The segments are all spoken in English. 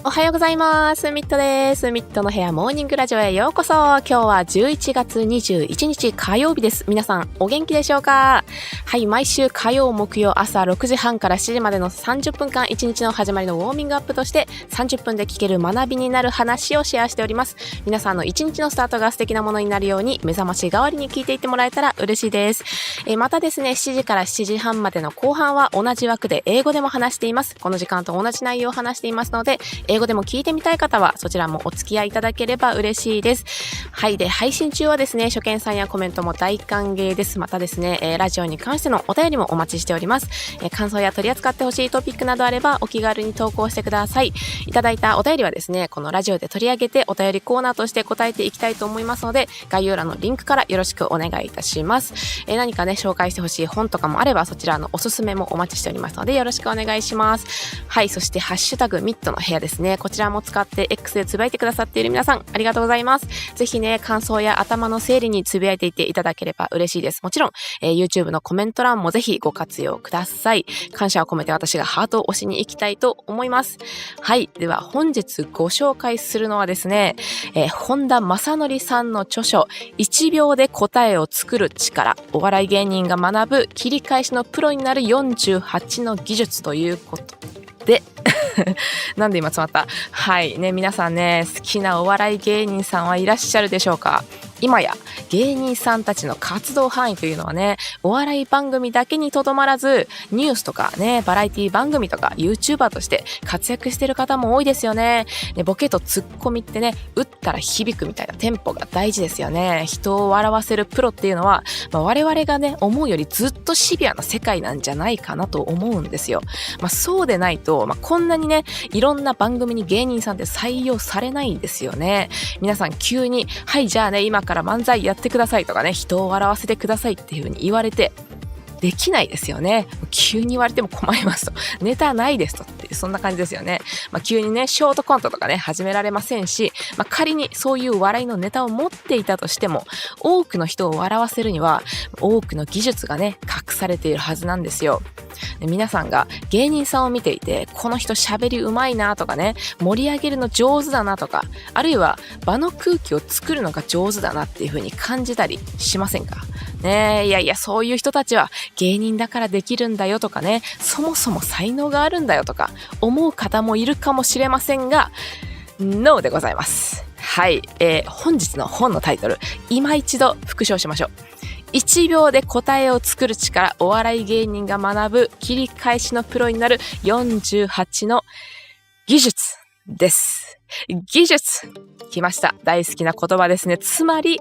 おはようございます。ミットです。ミットの部屋モーニングラジオへようこそ。今日は11月21日火曜日です。皆さんお元気でしょうか？はい、毎週火曜木曜朝6時半から7時までの30分間、1日の始まりのウォーミングアップとして30分で聞ける学びになる話をシェアしております。皆さんの1日のスタートが素敵なものになるように、目覚まし代わりに聞いていってもらえたら嬉しいです。またですね、7時から7時半までの後半は同じ枠で英語でも話しています。この時間と同じ内容を話していますので、英語でも聞いてみたい方はそちらもお付き合いいただければ嬉しいです。はい。で、配信中はですね、初見さんやコメントも大歓迎です。またですね、ラジオに関してのお便りもお待ちしております。感想や取り扱ってほしいトピックなどあればお気軽に投稿してください。いただいたお便りはですね、このラジオで取り上げてお便りコーナーとして答えていきたいと思いますので、概要欄のリンクからよろしくお願いいたします。何かね、紹介してほしい本とかもあればそちらのおすすめもお待ちしておりますのでよろしくお願いします。はい。そしてハッシュタグミットの部屋ですね。こちらも使って X でつぶやいてくださっている皆さんありがとうございます。ぜひね、感想や頭の整理につぶやいていっていただければ嬉しいです。もちろん、YouTube のコメント欄もぜひご活用ください。感謝を込めて私がハートを押しに行きたいと思います。はい。では本日ご紹介するのはですね、本田正則さんの著書1秒で答えを作る力、お笑い芸人が学ぶ切り返しのプロになる48の技術ということでなんで今詰まった？はいね、皆さんね、好きなお笑い芸人さんはいらっしゃるでしょうか？今や芸人さんたちの活動範囲というのはね、お笑い番組だけにとどまらず、ニュースとかね、バラエティ番組とか YouTuber として活躍している方も多いですよね。ボケとツッコミってね、打ったら響くみたいなテンポが大事ですよね。人を笑わせるプロっていうのは、我々がね、思うよりずっとシビアな世界なんじゃないかなと思うんですよ。そうでないと、こんなにね、いろんな番組に芸人さんって採用されないんですよね。皆さん急に、はい、じゃあね、今から漫才やってくださいとかね、人を笑わせてくださいっていう風に言われて、できないですよね。急に言われても困りますと。ネタないですとっていう、そんな感じですよね。急にね、ショートコントとかね、始められませんし、仮にそういう笑いのネタを持っていたとしても、多くの人を笑わせるには、多くの技術がね、隠されているはずなんですよ。皆さんが芸人さんを見ていて、この人喋りうまいなとかね、盛り上げるの上手だなとか、あるいは場の空気を作るのが上手だなっていう風に感じたりしませんかね？いやいや、そういう人たちは芸人だからできるんだよとかね、そもそも才能があるんだよとか思う方もいるかもしれませんが、ノーでございます。はい、本日の本のタイトル、今一度復唱しましょう。1秒で答えを作る力、お笑い芸人が学ぶ切り返しのプロになる48の技術です。技術来ました。大好きな言葉ですね。つまり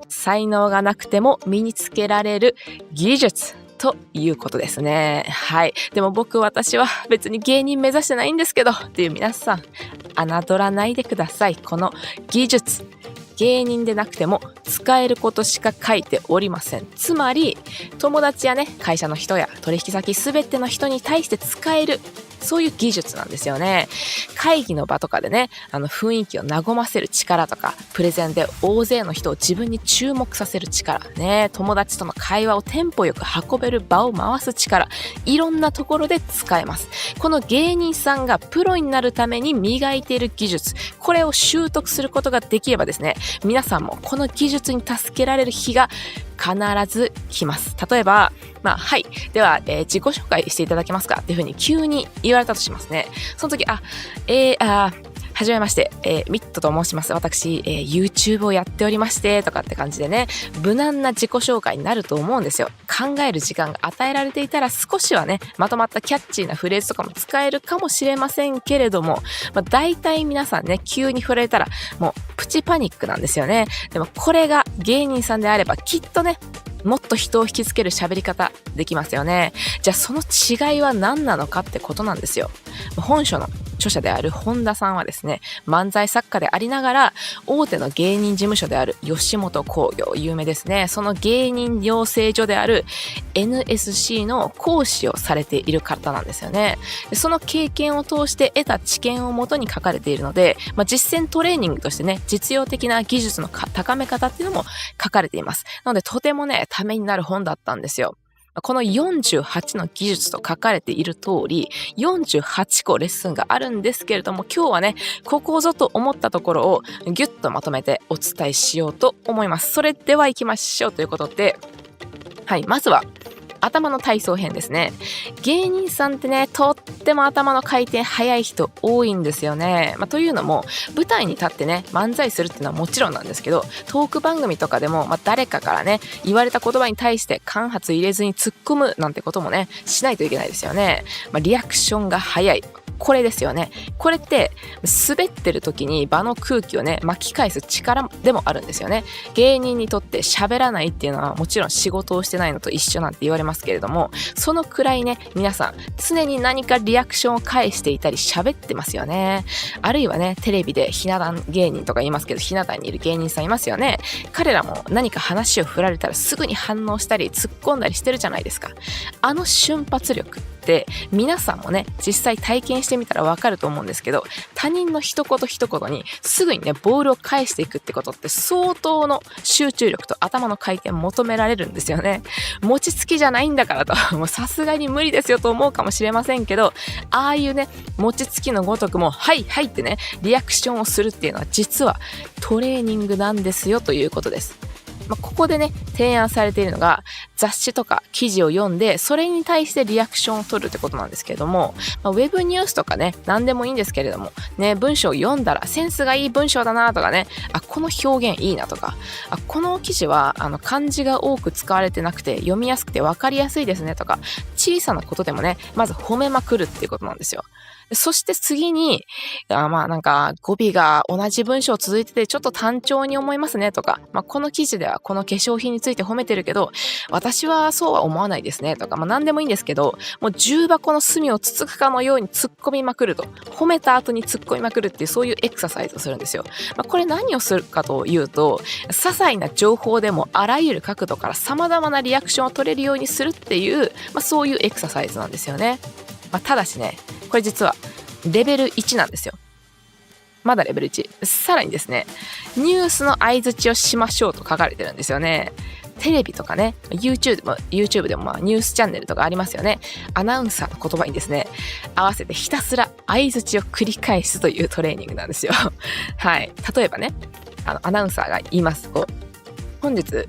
才能がなくても身につけられる技術ということですね。はい。でも私は別に芸人目指してないんですけどっていう皆さん、侮らないでください。この技術、芸人でなくても使えることしか書いておりません。つまり友達やね、会社の人や取引先すべての人に対して使える、そういう技術なんですよね。会議の場とかでね、雰囲気を和ませる力とか、プレゼンで大勢の人を自分に注目させる力ね、友達との会話をテンポよく運べる場を回す力、いろんなところで使えます。この芸人さんがプロになるために磨いている技術、これを習得することができればですね、皆さんもこの技術に助けられる日が必ず来ます。例えば、はい。では、自己紹介していただけますかっていうふうに急に言われたとしますね。その時、はじめまして、ミットと申します。私、YouTube をやっておりまして、とかって感じでね、無難な自己紹介になると思うんですよ。考える時間が与えられていたら少しはね、まとまったキャッチーなフレーズとかも使えるかもしれませんけれども、大体皆さんね、急に振られたら、もうプチパニックなんですよね。でもこれが芸人さんであればきっとね、もっと人を引きつける喋り方できますよね。じゃあその違いは何なのかってことなんですよ。本書の著者である本田さんはですね、漫才作家でありながら大手の芸人事務所である吉本興業、有名ですね、その芸人養成所である NSC の講師をされている方なんですよね。その経験を通して得た知見をもとに書かれているので、実践トレーニングとしてね、実用的な技術の高め方っていうのも書かれています。なのでとてもね、ためになる本だったんですよ。この48の技術と書かれている通り、48個レッスンがあるんですけれども、今日はね、ここぞと思ったところをギュッとまとめてお伝えしようと思います。それでは行きましょうということで、はい、まずは頭の体操編ですね。芸人さんってね、とっても頭の回転早い人多いんですよね。というのも、舞台に立ってね、漫才するっていうのはもちろんなんですけど、トーク番組とかでも、誰かからね、言われた言葉に対して間髪入れずに突っ込むなんてこともね、しないといけないですよね。リアクションが早い。これですよね。これって滑ってる時に場の空気をね巻き返す力でもあるんですよね。芸人にとって喋らないっていうのはもちろん仕事をしてないのと一緒なんて言われますけれども、そのくらいね皆さん常に何かリアクションを返していたり喋ってますよね。あるいはねテレビでひな壇芸人とか言いますけど、ひな壇にいる芸人さんいますよね。彼らも何か話を振られたらすぐに反応したり突っ込んだりしてるじゃないですか。あの瞬発力って皆さんもね実際体験してみたらわかると思うんですけど、他人の一言一言にすぐにねボールを返していくってことって相当の集中力と頭の回転求められるんですよね。餅つきじゃないんだからともうさすがに無理ですよと思うかもしれませんけど、ああいうね餅つきのごとくもはいはいってねリアクションをするっていうのは実はトレーニングなんですよということです。ここでね提案されているのが雑誌とか記事を読んでそれに対してリアクションを取るってことなんですけれども、ウェブニュースとかね何でもいいんですけれどもね、文章を読んだらセンスがいい文章だなとかね、この表現いいなとか、この記事は漢字が多く使われてなくて読みやすくて分かりやすいですねとか、小さなことでもねまず褒めまくるっていうことなんですよ。そして次になんか語尾が同じ文章続いててちょっと単調に思いますねとか、この記事ではこの化粧品について褒めてるけど私はそうは思わないですねとか、何でもいいんですけど、もう重箱の隅をつつくかのように突っ込みまくると、褒めた後に突っ込みまくるっていうそういうエクササイズをするんですよ。これ何をするかというと、些細な情報でもあらゆる角度から様々なリアクションを取れるようにするっていう、そういうエクササイズなんですよね。ただしねこれ実はレベル1なんですよ。まだレベル1。さらにですね、ニュースの相槌をしましょうと書かれてるんですよね。テレビとかね、YouTube でもニュースチャンネルとかありますよね。アナウンサーの言葉にですね、合わせてひたすら相槌を繰り返すというトレーニングなんですよ。はい。例えばね、アナウンサーが言います。本日、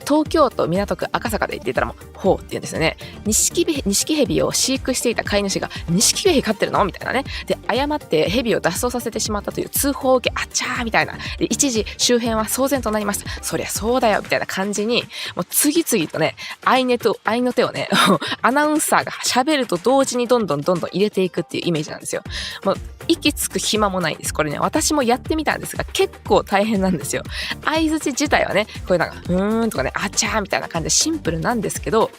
東京都港区赤坂で言っていたらもうほうって言うんですよね。錦蛇を飼育していた飼い主が錦蛇飼ってるのみたいなね。で誤って蛇を脱走させてしまったという通報を受け、あっちゃーみたいな。で一時周辺は騒然となりました。そりゃそうだよみたいな感じにもう次々とね合いの手をねアナウンサーが喋ると同時にどんどん入れていくっていうイメージなんですよ。もう息つく暇もないんです。これね私もやってみたんですが結構大変なんですよ。相槌自体はねこれなんかとかねあちゃーみたいな感じでシンプルなんですけど、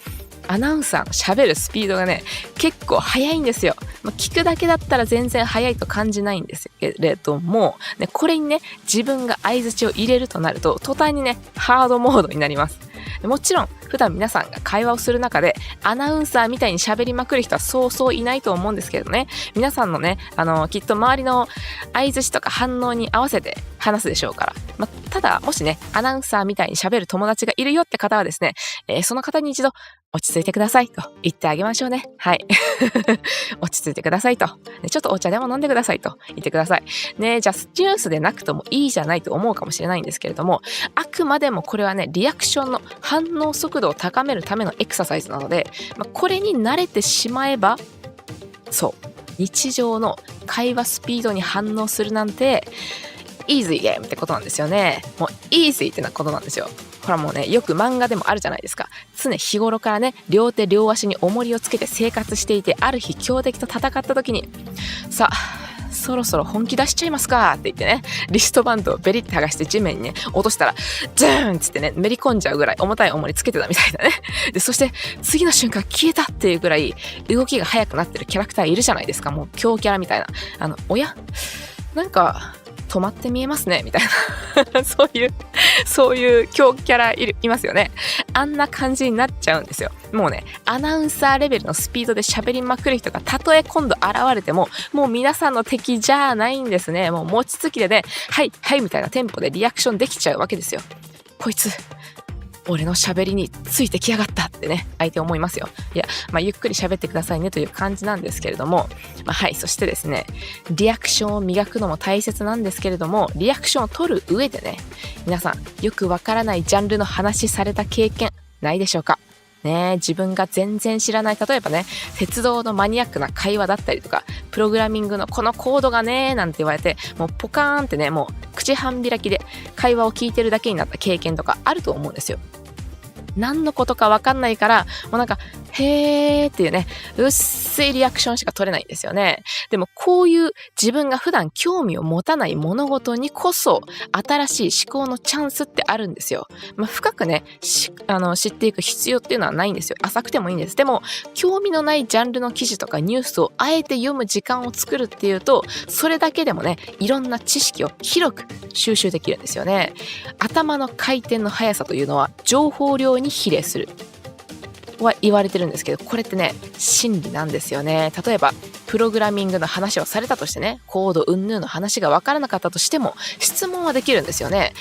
アナウンサーの喋るスピードがね結構速いんですよ。聞くだけだったら全然速いと感じないんですけれども、ね、これにね自分が相槌を入れるとなると途端にねハードモードになります。もちろん普段皆さんが会話をする中でアナウンサーみたいに喋りまくる人はそうそういないと思うんですけどね、皆さんのねきっと周りの相槌とか反応に合わせて話すでしょうから、ただもしねアナウンサーみたいに喋る友達がいるよって方はですね、その方に一度落ち着いてくださいと言ってあげましょうね。はい落ち着いてくださいと、ちょっとお茶でも飲んでくださいと言ってくださいね。じゃあニュースでなくともいいじゃないと思うかもしれないんですけれども、あくまでもこれはねリアクションの反応速度を高めるためのエクササイズなので、これに慣れてしまえばそう日常の会話スピードに反応するなんてイーズイゲームってことなんですよね。もうイーズイってなことなんですよ。ほらもうねよく漫画でもあるじゃないですか。常日頃からね両手両足に重りをつけて生活していて、ある日強敵と戦った時にさあそろそろ本気出しちゃいますかって言ってねリストバンドをベリって剥がして地面にね落としたらズーンっつってねめり込んじゃうぐらい重たい重りつけてたみたいなね。でそして次の瞬間消えたっていうぐらい動きが速くなってるキャラクターいるじゃないですか。もう強キャラみたいなおやなんか止まって見えますねみたいなそういう強キャラいますよね。あんな感じになっちゃうんですよ。もうねアナウンサーレベルのスピードで喋りまくる人がたとえ今度現れてももう皆さんの敵じゃないんですね。もう餅つきでねはいはいみたいなテンポでリアクションできちゃうわけですよ。こいつ俺の喋りについてきやがったってね、相手思いますよ。いや、ゆっくり喋ってくださいねという感じなんですけれども、はい、そしてですね、リアクションを磨くのも大切なんですけれども、リアクションを取る上でね、皆さんよくわからないジャンルの話された経験ないでしょうかね。自分が全然知らない、例えばね、鉄道のマニアックな会話だったりとか、プログラミングのこのコードがねなんて言われて、もうポカーンってね、もう口半開きで会話を聞いてるだけになった経験とかあると思うんですよ。何のことか分かんないから、もうなんかへーっていうね、薄いリアクションしか取れないんですよね。でもこういう自分が普段興味を持たない物事にこそ新しい思考のチャンスってあるんですよ。深くね知っていく必要っていうのはないんですよ。浅くてもいいんです。でも興味のないジャンルの記事とかニュースをあえて読む時間を作るっていうと、それだけでもね、いろんな知識を広く収集できるんですよね。頭の回転の速さというのは情報量に比例するは言われてるんですけど、これってね、真理なんですよね。例えばプログラミングの話をされたとしてね、コード云々の話が分からなかったとしても質問はできるんですよね。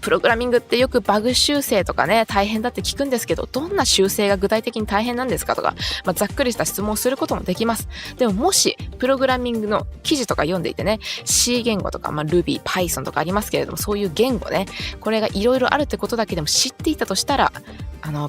プログラミングってよくバグ修正とかね大変だって聞くんですけど、どんな修正が具体的に大変なんですかとか、ざっくりした質問をすることもできます。でももしプログラミングの記事とか読んでいてね、 C 言語とか、Ruby、Python とかありますけれども、そういう言語ね、これがいろいろあるってことだけでも知っていたとしたら、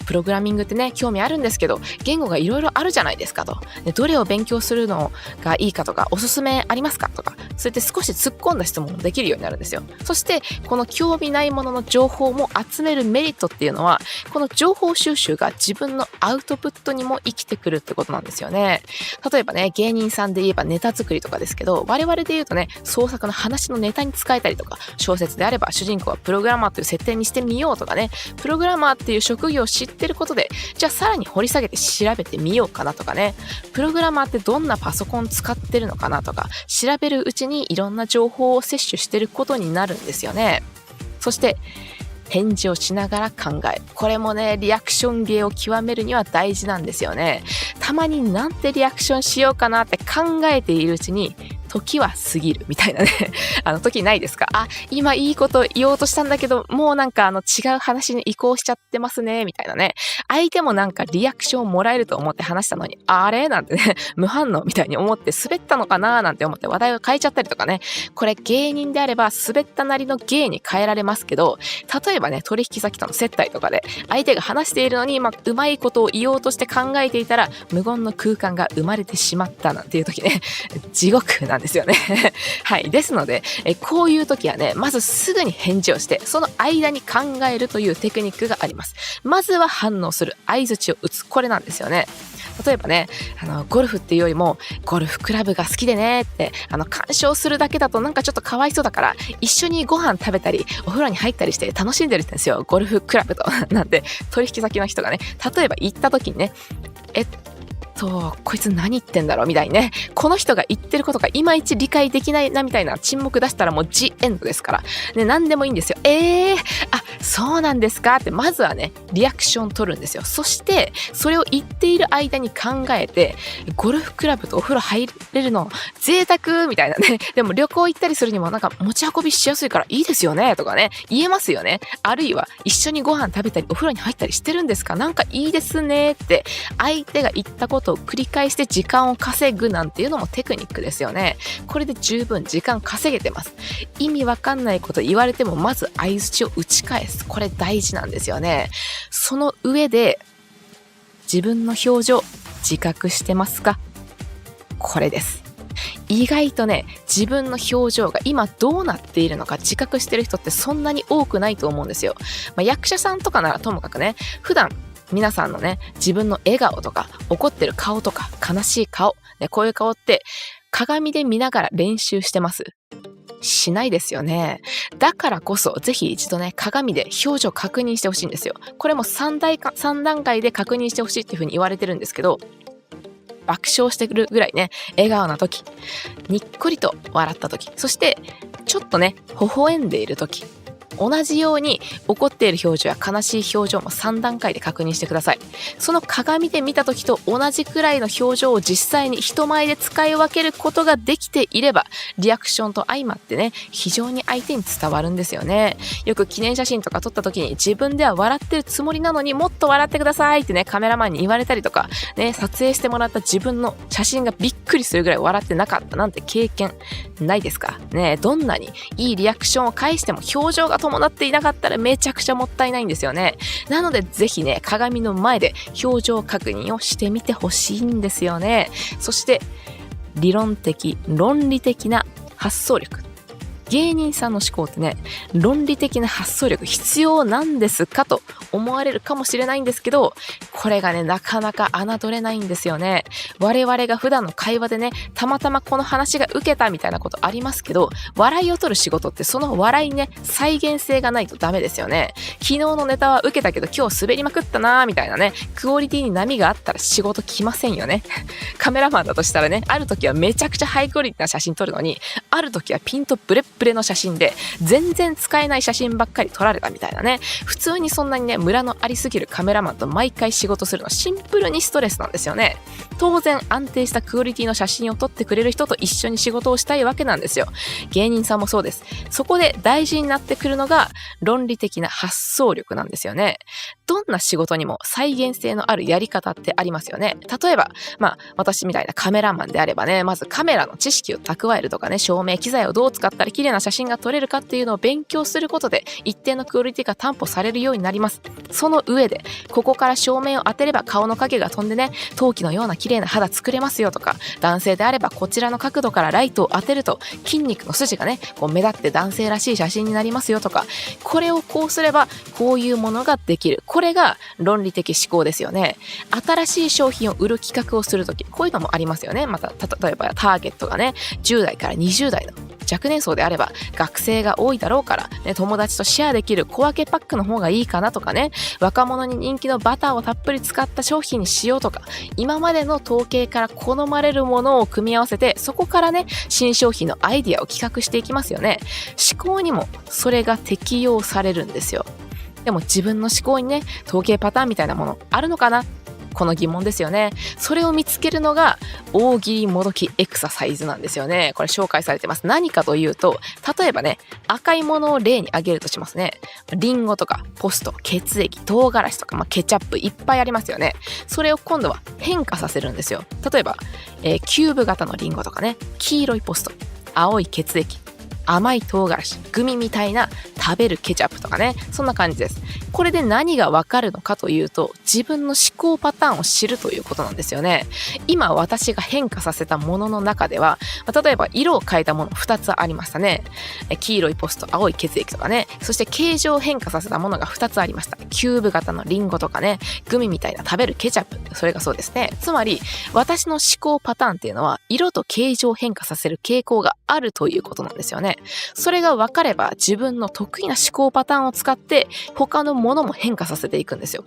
プログラミングってね興味あるんですけど、言語がいろいろあるじゃないですかと。でどれを勉強するのがいいかとか、おすすめありますかとか、そうやって少し突っ込んだ質問もできるようになるんですよ。そしてこの興味ないものの情報も集めるメリットっていうのは、この情報収集が自分のアウトプットにも生きてくるってことなんですよね。例えばね、芸人さんで言えばネタ作りとかですけど、我々で言うとね、創作の話のネタに使えたりとか、小説であれば主人公はプログラマーという設定にしてみようとかね、プログラマーっていう職業を知ってることで、じゃあさらに掘り下げて調べてみようかなとかね、プログラマーってどんなパソコン使ってるのかなとか、調べるうちにいろんな情報を摂取してることになるんですよね。そして返事をしながら考える。これもね、リアクション芸を極めるには大事なんですよね。たまになんてリアクションしようかなって考えているうちに時は過ぎるみたいなね時ないですか？今いいこと言おうとしたんだけど、もうなんか違う話に移行しちゃってますねみたいなね。相手もなんかリアクションをもらえると思って話したのに、あれなんてね、無反応みたいに思って滑ったのかななんて思って話題を変えちゃったりとかね。これ芸人であれば滑ったなりの芸に変えられますけど、例えばね、取引先との接待とかで相手が話しているのに、うまいことを言おうとして考えていたら無言の空間が生まれてしまったなんていう時ね、地獄なんですよねはい。ですのでこういう時はね、まずすぐに返事をして、その間に考えるというテクニックがあります。まずは反応する、相槌を打つ、これなんですよね。例えばね、ゴルフっていうよりもゴルフクラブが好きでねって鑑賞するだけだとなんかちょっとかわいそうだから、一緒にご飯食べたりお風呂に入ったりして楽しんでるんですよ、ゴルフクラブとなんて取引先の人がね、例えば行った時にね、こいつ何言ってんだろうみたいにね、この人が言ってることがいまいち理解できないなみたいな沈黙出したらもうジエンドですからね。何でもいいんですよ。そうなんですかってまずはねリアクション取るんですよ。そしてそれを言っている間に考えて、ゴルフクラブとお風呂入れるの贅沢みたいなね。でも旅行行ったりするにもなんか持ち運びしやすいからいいですよねとかね、言えますよね。あるいは一緒にご飯食べたりお風呂に入ったりしてるんですか、なんかいいですねって相手が言ったことを繰り返して時間を稼ぐなんていうのもテクニックですよね。これで十分時間稼げてます。意味わかんないこと言われてもまず相槌を打ち返す、これ大事なんですよね。その上で自分の表情自覚してますか？これです。意外とね、自分の表情が今どうなっているのか自覚してる人ってそんなに多くないと思うんですよ。役者さんとかならともかくね、普段皆さんのね、自分の笑顔とか怒ってる顔とか悲しい顔、ね、こういう顔って鏡で見ながら練習してます？しないですよね。だからこそぜひ一度ね、鏡で表情確認してほしいんですよ。これも3段階で確認してほしいっていう風に言われてるんですけど、爆笑してくるぐらいね、笑顔な時、にっこりと笑った時、そしてちょっとね微笑んでいる時、同じように怒っている表情や悲しい表情も3段階で確認してください。そその鏡で見た時と同じくらいの表情を実際に人前で使い分けることができていれば、リアクションと相まってね、非常に相手に伝わるんですよね。よく記念写真とか撮った時に自分では笑ってるつもりなのにもっと笑ってくださいってね、カメラマンに言われたりとか、ね、撮影してもらった自分の写真がびっくりするぐらい笑ってなかったなんて経験ないですかね。どんなにいいリアクションを返しても表情が伴っていなかったらめちゃくちゃもったいないんですよね。なのでぜひね、鏡の前で表情確認をしてみてほしいんですよね。そして論理的な発想力。芸人さんの思考ってね、論理的な発想力必要なんですかと思われるかもしれないんですけど、これがね、なかなか侮れないんですよね。我々が普段の会話でね、たまたまこの話が受けたみたいなことありますけど、笑いを取る仕事ってその笑いにね、再現性がないとダメですよね。昨日のネタは受けたけど今日滑りまくったなーみたいなね、クオリティに波があったら仕事来ませんよね。カメラマンだとしたらね、ある時はめちゃくちゃハイクオリティな写真撮るのに、ある時はピントブレッブレの写真で全然使えない写真ばっかり撮られたみたいなね。普通にそんなにね、ムラのありすぎるカメラマンと毎回仕事するのシンプルにストレスなんですよね。当然安定したクオリティの写真を撮ってくれる人と一緒に仕事をしたいわけなんですよ。芸人さんもそうです。そこで大事になってくるのが論理的な発想力なんですよね。どんな仕事にも再現性のあるやり方ってありますよね。例えば、私みたいなカメラマンであればね、まずカメラの知識を蓄えるとかね、照明機材をどう使ったら綺麗な写真が撮れるかっていうのを勉強することで一定のクオリティが担保されるようになります。その上で、ここから照明を当てれば顔の影が飛んでね、陶器のような綺麗な肌作れますよとか、男性であればこちらの角度からライトを当てると筋肉の筋がね、目立って男性らしい写真になりますよとか、これをこうすればこういうものができる。これが論理的思考ですよね。新しい商品を売る企画をするとき、こういうのもありますよね。また、例えばターゲットがね、10代から20代の若年層であれば学生が多いだろうから、ね、友達とシェアできる小分けパックの方がいいかなとかね、若者に人気のバターをたっぷり使った商品にしようとか、今までの統計から好まれるものを組み合わせて、そこからね、新商品のアイディアを企画していきますよね。思考にもそれが適用されるんですよ。でも自分の思考にね、統計パターンみたいなものあるのかな、この疑問ですよね。それを見つけるのが大喜利もどきエクササイズなんですよね。これ紹介されてます。何かというと、例えばね、赤いものを例に挙げるとしますね。リンゴとかポスト、血液、唐辛子とか、ケチャップいっぱいありますよね。それを今度は変化させるんですよ。例えば、キューブ型のリンゴとかね、黄色いポスト、青い血液、甘い唐辛子、グミみたいな食べるケチャップとかね、そんな感じです。これで何がわかるのかというと、自分の思考パターンを知るということなんですよね。今私が変化させたものの中では、例えば色を変えたもの2つありましたね。黄色いポスト、青い血液とかね、そして形状を変化させたものが2つありました。キューブ型のリンゴとかね、グミみたいな食べるケチャップ、それがそうですね。つまり私の思考パターンっていうのは色と形状を変化させる傾向があるということなんですよね。それが分かれば自分の得意な思考パターンを使って他のものも変化させていくんですよ。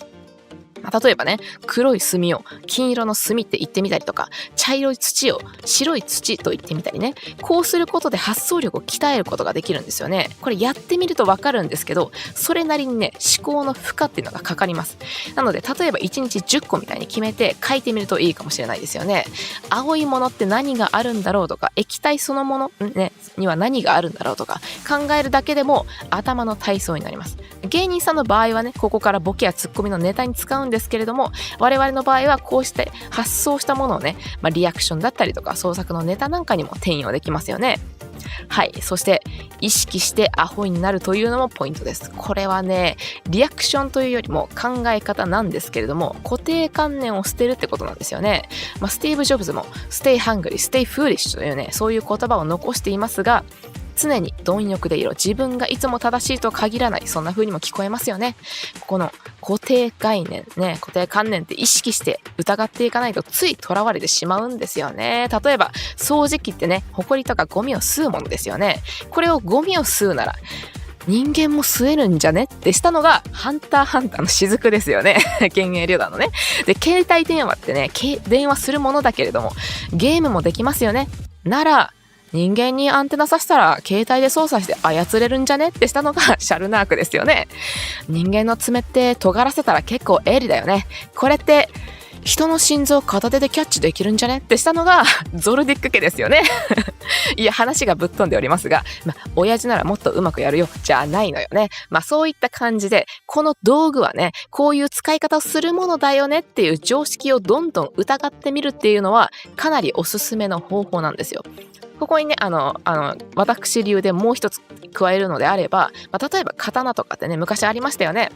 例えばね、黒い墨を金色の墨って言ってみたりとか、茶色い土を白い土と言ってみたりね、こうすることで発想力を鍛えることができるんですよね。これやってみるとわかるんですけど、それなりにね、思考の負荷っていうのがかかります。なので、例えば1日10個みたいに決めて書いてみるといいかもしれないですよね。青いものって何があるんだろうとか、液体そのもの、ね、には何があるんだろうとか考えるだけでも頭の体操になります。芸人さんの場合はね、ここからボケやツッコミのネタに使うんですけれども、我々の場合はこうして発想したものをね、リアクションだったりとか創作のネタなんかにも転用できますよね。はい。そして意識してアホになるというのもポイントです。これはね、リアクションというよりも考え方なんですけれども、固定観念を捨てるってことなんですよね。スティーブ・ジョブズも Stay hungry, stay foolish というね、そういう言葉を残していますが、常に貪欲でいろ、自分がいつも正しいとは限らない、そんな風にも聞こえますよね。この固定概念ね、固定観念って意識して疑っていかないとつい囚われてしまうんですよね。例えば掃除機ってね、ホコリとかゴミを吸うものですよね。これをゴミを吸うなら人間も吸えるんじゃねってしたのがハンターハンターの雫ですよね。幻影旅団のね。で、携帯電話ってね、電話するものだけれどもゲームもできますよね。なら人間にアンテナさせたら携帯で操作して操れるんじゃねってしたのがシャルナークですよね。人間の爪って尖らせたら結構鋭利だよね。これって人の心臓を片手でキャッチできるんじゃねってしたのがゾルディック家ですよね。いや、話がぶっ飛んでおりますが、親父ならもっとうまくやるよじゃないのよね。そういった感じで、この道具はね、こういう使い方をするものだよねっていう常識をどんどん疑ってみるっていうのはかなりおすすめの方法なんですよ。ここにね、私流でもう一つ加えるのであれば、例えば刀とかってね、昔ありましたよね。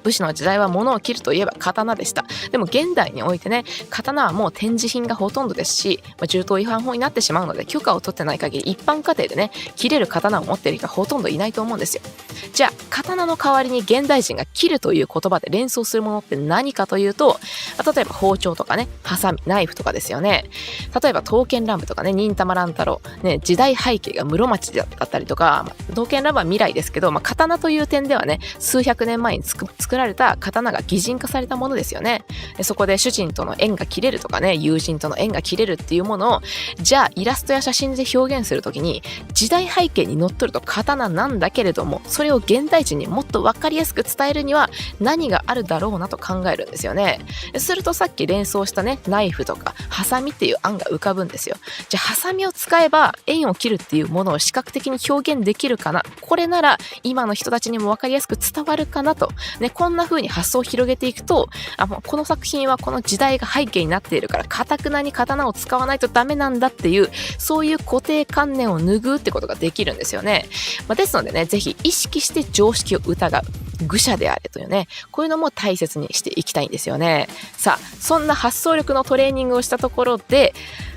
武士の時代は物を切るといえば刀でした。でも現代においてね、刀はもう展示品がほとんどですし、銃刀違反法になってしまうので許可を取ってない限り一般家庭でね、切れる刀を持っている人はほとんどいないと思うんですよ。じゃあ刀の代わりに現代人が切るという言葉で連想するものって何かというと、例えば包丁とかね、ハサミ、ナイフとかですよね。例えば刀剣乱舞とかね、忍たま乱太郎、ね、時代背景が室町だったりとか、刀剣乱舞は未来ですけど、刀という点ではね、数百年前に作られた刀が擬人化されたものですよね。でそこで主人との縁が切れるとかね、友人との縁が切れるっていうものを、じゃあイラストや写真で表現するときに時代背景にのっとると刀なんだけれども、それを現代人にもっと分かりやすく伝えるには何があるだろうなと考えるんですよね。するとさっき連想したね、ナイフとかハサミっていう案が浮かぶんですよ。じゃあハサミを使えば縁を切るっていうものを視覚的に表現できるかな、これなら今の人たちにも分かりやすく伝わるかなとね、こんな風に発想を広げていくと、もうこの作品はこの時代が背景になっているから堅くなに刀を使わないとダメなんだっていう、そういう固定観念を拭うってことができるんですよね。ですのでね、ぜひ意識して常識を疑う、愚者であれというね、こういうのも大切にしていきたいんですよね。さあ、そんな発想力のトレーニングをしたところで、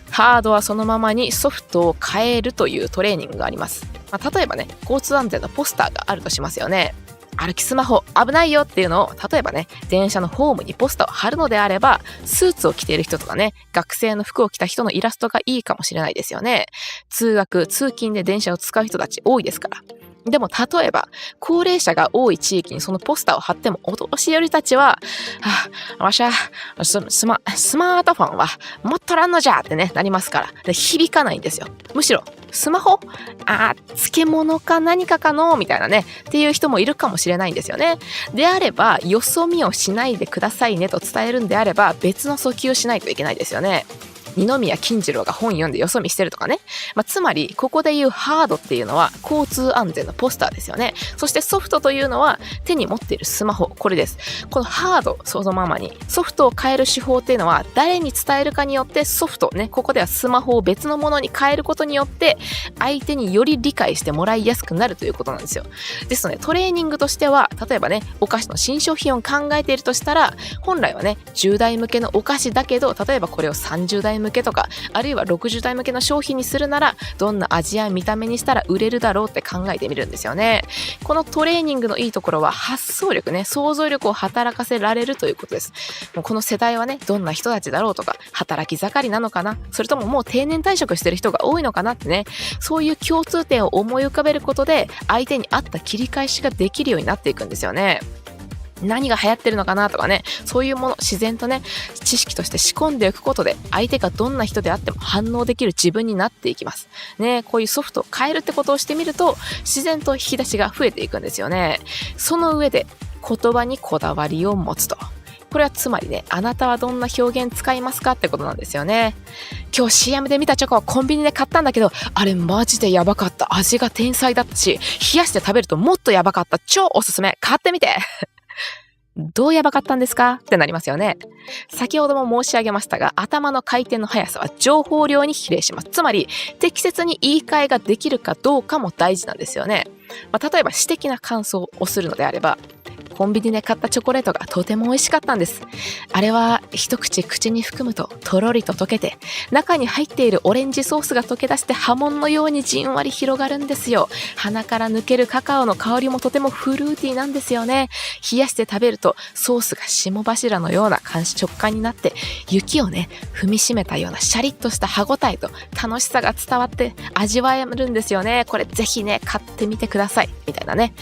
ハードはそのままにソフトを変えるというトレーニングがあります。例えばね、交通安全のポスターがあるとしますよね。歩きスマホ危ないよっていうのを、例えばね、電車のホームにポスターを貼るのであれば、スーツを着ている人とかね、学生の服を着た人のイラストがいいかもしれないですよね。通学通勤で電車を使う人たち多いですから。でも例えば高齢者が多い地域にそのポスターを貼っても、お年寄りたちはわしゃスマートフォンは持っとらんのじゃってね、なりますから。で響かないんですよ。むしろスマホ漬物か何かかのみたいなねっていう人もいるかもしれないんですよね。であればよそ見をしないでくださいねと伝えるんであれば、別の訴求をしないといけないですよね。二宮金次郎が本読んでよそ見してるとかね、つまりここでいうハードっていうのは交通安全のポスターですよね。そしてソフトというのは手に持っているスマホ、これです。このハードそのままにソフトを変える手法っていうのは、誰に伝えるかによってソフトね、ここではスマホを別のものに変えることによって相手により理解してもらいやすくなるということなんですよ。ですのでトレーニングとしては、例えばね、お菓子の新商品を考えているとしたら、本来はね10代向けのお菓子だけど、例えばこれを30代向けとか、あるいは60代向けの商品にするならどんな味や見た目にしたら売れるだろうって考えてみるんですよね。このトレーニングのいいところは発想力ね、想像力を働かせられるということです。もうこの世代はね、どんな人たちだろうとか、働き盛りなのかな、それとももう定年退職してる人が多いのかなってね、そういう共通点を思い浮かべることで相手に合った切り返しができるようになっていくんですよね。何が流行ってるのかなとかね、そういうもの自然とね知識として仕込んでいくことで、相手がどんな人であっても反応できる自分になっていきますね。こういうソフトを変えるってことをしてみると、自然と引き出しが増えていくんですよね。その上で言葉にこだわりを持つと、これはつまりね、あなたはどんな表現使いますかってことなんですよね。今日 CM で見たチョコはコンビニで買ったんだけど、あれマジでやばかった。味が天才だったし、冷やして食べるともっとやばかった。超おすすめ。買ってみて。どうやばかったんですかってなりますよね。先ほども申し上げましたが、頭の回転の速さは情報量に比例します。つまり適切に言い換えができるかどうかも大事なんですよね。例えば私的な感想をするのであれば、コンビニで買ったチョコレートがとても美味しかったんです。あれは一口口に含むととろりと溶けて、中に入っているオレンジソースが溶け出して波紋のようにじんわり広がるんですよ。鼻から抜けるカカオの香りもとてもフルーティーなんですよね。冷やして食べるとソースが霜柱のような食感になって、雪をね踏みしめたようなシャリッとした歯ごたえと楽しさが伝わって味わえるんですよね。これぜひね買ってみてくださいみたいなね。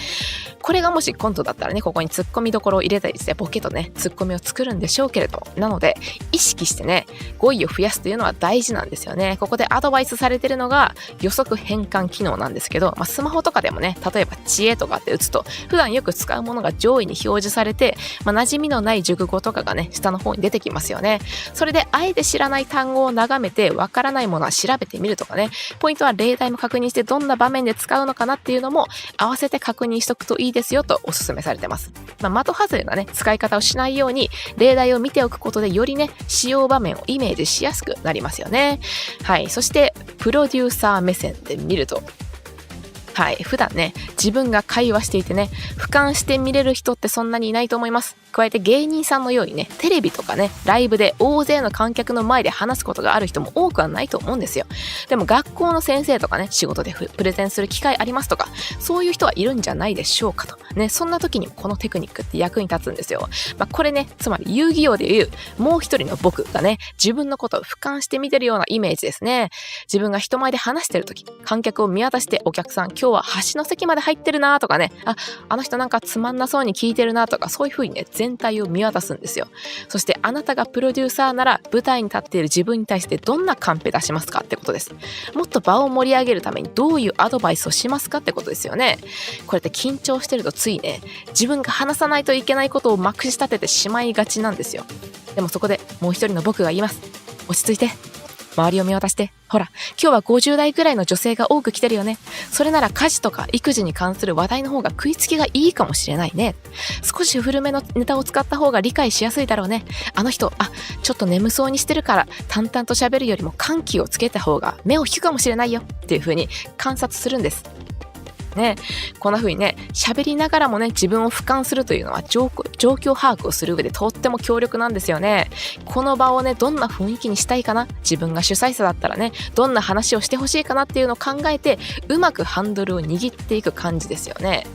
これがもしコントだったらね、ここにに突っ込みどころを入れたりですね、ボケとね突っ込みを作るんでしょうけれども、なので意識してね語彙を増やすというのは大事なんですよね。ここでアドバイスされてるのが予測変換機能なんですけど、スマホとかでもね、例えば知恵とかって打つと普段よく使うものが上位に表示されて、馴染みのない熟語とかがね下の方に出てきますよね。それであえて知らない単語を眺めてわからないものは調べてみるとかね、ポイントは例題も確認してどんな場面で使うのかなっていうのも合わせて確認しとくといいですよとお勧めされてます。的外れなね使い方をしないように例題を見ておくことでよりね使用場面をイメージしやすくなりますよね。はい、そしてプロデューサー目線で見ると、普段ね自分が会話していてね俯瞰して見れる人ってそんなにいないと思います。加えて芸人さんのようにねテレビとかねライブで大勢の観客の前で話すことがある人も多くはないと思うんですよ。でも学校の先生とかね仕事でプレゼンする機会ありますとか、そういう人はいるんじゃないでしょうかとね、そんな時にもこのテクニックって役に立つんですよ。これねつまり遊戯王でいうもう一人の僕がね自分のことを俯瞰して見てるようなイメージですね。自分が人前で話してる時、観客を見渡してお客さん今日は端の席まで入ってるなとかね、あの人なんかつまんなそうに聞いてるなとか、そういう風にね全体を見渡すんですよ。そしてあなたがプロデューサーなら舞台に立っている自分に対してどんなカンペ出しますかってことです。もっと場を盛り上げるためにどういうアドバイスをしますかってことですよね。これって緊張してるとついね自分が話さないといけないことをまくし立ててしまいがちなんですよ。でもそこでもう一人の僕が言います。落ち着いて、周りを見渡して、ほら今日は50代くらいの女性が多く来てるよね。それなら家事とか育児に関する話題の方が食いつきがいいかもしれないね。少し古めのネタを使った方が理解しやすいだろうね。あの人ちょっと眠そうにしてるから淡々と喋るよりも緩急をつけた方が目を引くかもしれないよっていう風に観察するんですね。こんな風にね喋りながらもね自分を俯瞰するというのは状況把握をする上でとっても強力なんですよね。この場をねどんな雰囲気にしたいかな、自分が主催者だったらねどんな話をしてほしいかなっていうのを考えてうまくハンドルを握っていく感じですよね。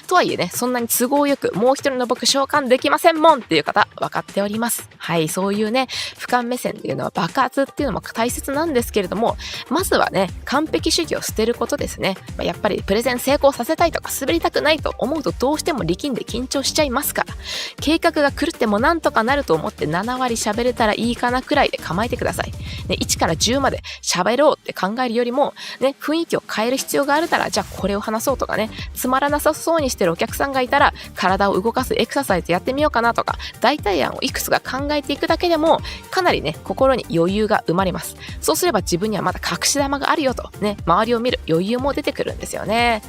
とはいえねそんなに都合よくもう一人の僕召喚できませんもんっていう方分かっております。はい、そういうね俯瞰目線っていうのは爆発っていうのも大切なんですけれども、まずはね完璧主義を捨てることですね。やっぱりプレゼン成功させたいとか滑りたくないと思うとどうしても力んで緊張しちゃいますから、計画が狂ってもなんとかなると思って7割喋れたらいいかなくらいで構えてください、ね、1から10まで喋ろうって考えるよりも、ね、雰囲気を変える必要があるならじゃあこれを話そうとかね、つまらなさそうにしてるお客さんがいたら体を動かすエクササイズやってみようかなとか、代替案をいくつか考えていくだけでもかなりね心に余裕が生まれます。そうすれば自分にはまだ隠し玉があるよとね、周りを見る余裕も出てくるんですよね。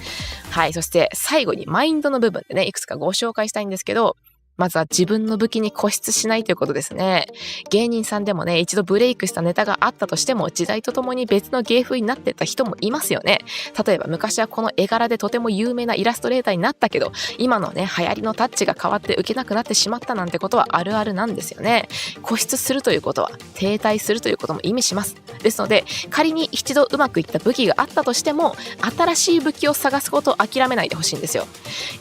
はい、そして最後にマインドの部分でねいくつかご紹介したいんですけど、まずは自分の武器に固執しないということですね。芸人さんでもね、一度ブレイクしたネタがあったとしても、時代とともに別の芸風になっていった人もいますよね。例えば昔はこの絵柄でとても有名なイラストレーターになったけど、今のね、流行りのタッチが変わって受けなくなってしまったなんてことはあるあるなんですよね。固執するということは停滞するということも意味します。ですので、仮に一度うまくいった武器があったとしても、新しい武器を探すことを諦めないでほしいんですよ。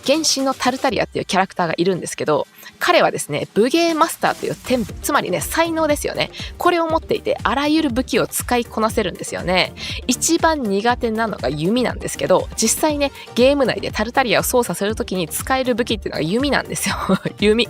原神のタルタリアっていうキャラクターがいるんですけど、彼はですね、武芸マスターというつまりね、才能ですよね。これを持っていて、あらゆる武器を使いこなせるんですよね。一番苦手なのが弓なんですけど、実際ね、ゲーム内でタルタリアを操作するときに使える武器っていうのが弓なんですよ。弓。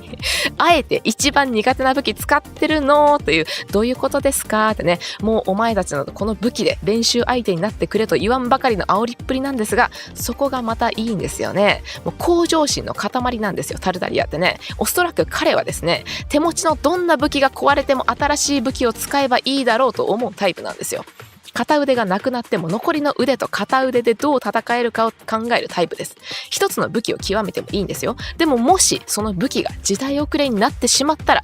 あえて一番苦手な武器使ってるのという、どういうことですかってね、もうお前たちのこの武器で練習相手になってくれと言わんばかりの煽りっぷりなんですが、そこがまたいいんですよね。もう向上心の塊なんですよ、タルタリアってね。おそらく彼はですね、手持ちのどんな武器が壊れても新しい武器を使えばいいだろうと思うタイプなんですよ。片腕がなくなっても残りの腕と片腕でどう戦えるかを考えるタイプです。一つの武器を極めてもいいんですよ。でももしその武器が時代遅れになってしまったら、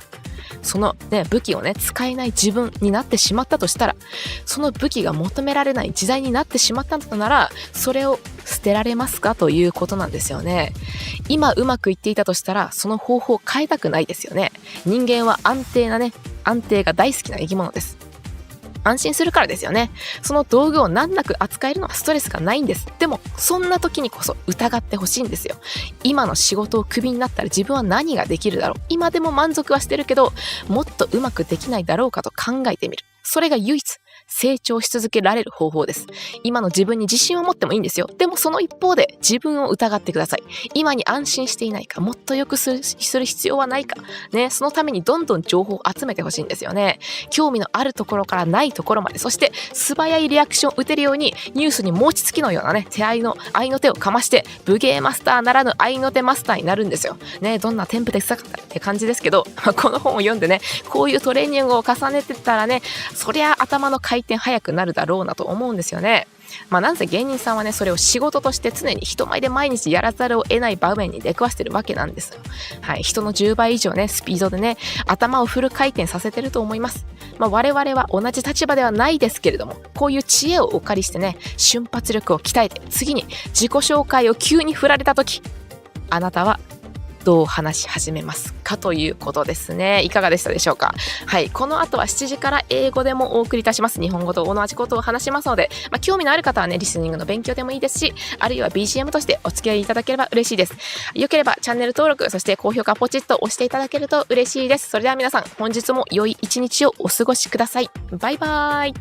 そのね、武器をね、使えない自分になってしまったとしたら、その武器が求められない時代になってしまったのなら、それを捨てられますかということなんですよね。今うまくいっていたとしたら、その方法を変えたくないですよね。人間は安定が大好きな生き物です。安心するからですよね。その道具を難なく扱えるのはストレスがないんです。でもそんな時にこそ疑ってほしいんですよ。今の仕事をクビになったら自分は何ができるだろう。今でも満足はしてるけど、もっとうまくできないだろうかと考えてみる。それが唯一成長し続けられる方法です。今の自分に自信を持ってもいいんですよ。でもその一方で自分を疑ってください。今に安心していないか、もっと良くする必要はないか、ね、そのためにどんどん情報を集めてほしいんですよね。興味のあるところからないところまで、そして素早いリアクションを打てるようにニュースに餅つきのようなね、合いの手をかまして武芸マスターならぬ合いの手マスターになるんですよ。ね、どんなテンプですかって感じですけど、この本を読んでね、こういうトレーニングを重ねてたらね、そりゃ頭の回転早くなるだろうなと思うんですよね。なんせ芸人さんはね、それを仕事として常に人前で毎日やらざるを得ない場面に出くわしてるわけなんですよ。はい、人の10倍以上ね、スピードでね、頭をフル回転させてると思います。我々は同じ立場ではないですけれども、こういう知恵をお借りしてね、瞬発力を鍛えて、次に自己紹介を急に振られた時、あなたはどう話し始めますかということですね。いかがでしたでしょうか。はい、この後は7時から英語でもお送りいたします。日本語と同じことを話しますので、興味のある方はね、リスニングの勉強でもいいですし、あるいは BGM としてお付き合いいただければ嬉しいです。よければチャンネル登録、そして高評価ポチッと押していただけると嬉しいです。それでは皆さん、本日も良い一日をお過ごしください。バイバイ。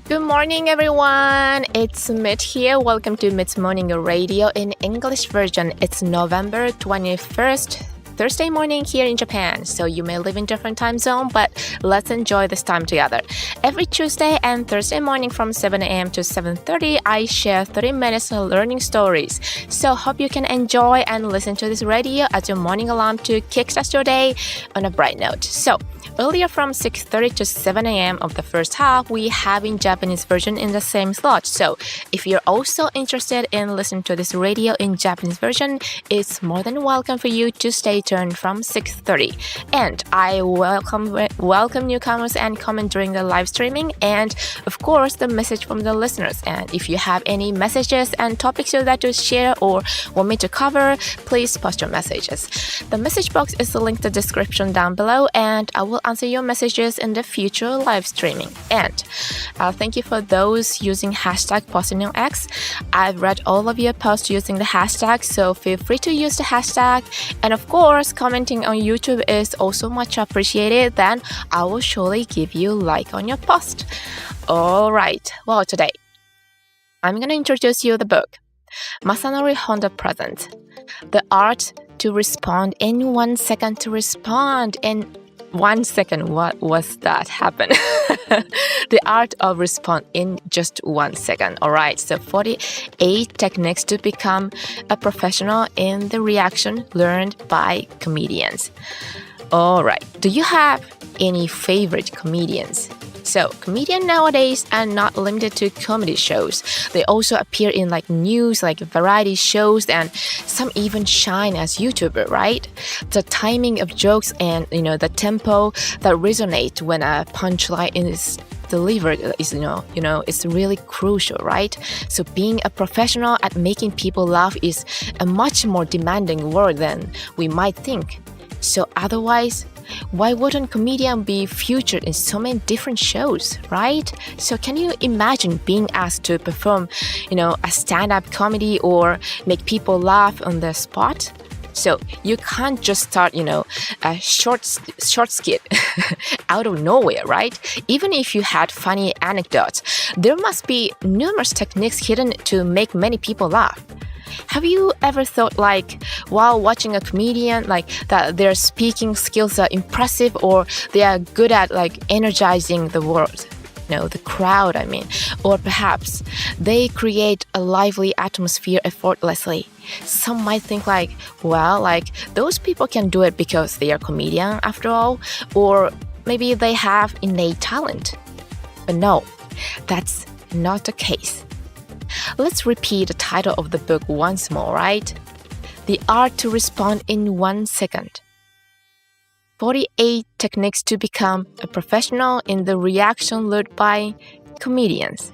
Good morning, everyone. It's Mit here. Welcome to Mit's Morning Radio in English version. It's November 21st, Thursday morning here in Japan. So you may live in different time zone, but let's enjoy this time together. Every Tuesday and Thursday morning from 7 a.m. to 7:30, I share 30 minutes of learning stories. So hope you can enjoy and listen to this radio as your morning alarm to kickstart your day on a bright note. So earlier from 6:30 to 7 a.m. of the first half, we have in Japanese version in the same slot. So if you're also interested in listening to this radio in Japanese version, it's more than welcome for you to stay tuned from 6:30. And I welcome newcomers and comment during the live streaming, and of course the message from the listeners. And if you have any messages and topics you'd like to share or want me to cover, please post your messages. The message box is linked in the description down below, and I will answer your messages in the future live streaming. And thank you for those using hashtag posting on X. I've read all of your posts using the hashtag, so feel free to use the hashtag. And of course, commenting on YouTube is also much appreciated. Then I will surely give you a like on your post. Alright, well today, I'm gonna introduce you the book, Masanori Honda presents The Art to Respond in 1 Second to Respond in 1 second. What was that happen? The art of respond in just 1 second. Alright, so 48 techniques to become a professional in the reaction learned by comedians. Alright, do you have any favorite comedians? So, comedians nowadays are not limited to comedy shows. They also appear in like news, like variety shows, and some even shine as YouTuber, right? The timing of jokes and, the tempo that resonate when a punchline is delivered is, it's really crucial, right? So being a professional at making people laugh is a much more demanding work than we might think. So otherwise, why wouldn't comedian be featured in so many different shows, right? So can you imagine being asked to perform, a stand-up comedy or make people laugh on the spot? So you can't just start, a short skit out of nowhere, right? Even if you had funny anecdotes, there must be numerous techniques hidden to make many people laugh. Have you ever thought while watching a comedian that their speaking skills are impressive or they are good at energizing the world? the crowd, or perhaps they create a lively atmosphere effortlessly. Some might think those people can do it because they are comedian after all, or maybe they have innate talent. But no, that's not the case. Let's repeat the title of the book once more, right? The Art to Respond in 1 Second. 48 Techniques to Become a Professional in the Reaction Led by Comedians.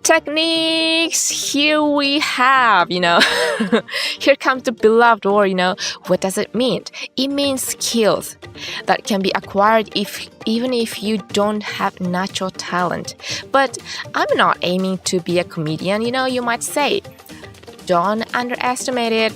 Techniques! Here we have, Here comes the beloved word, What does it mean? It means skills that can be acquired even if you don't have natural talent. But I'm not aiming to be a comedian, you might say. Don't underestimate it.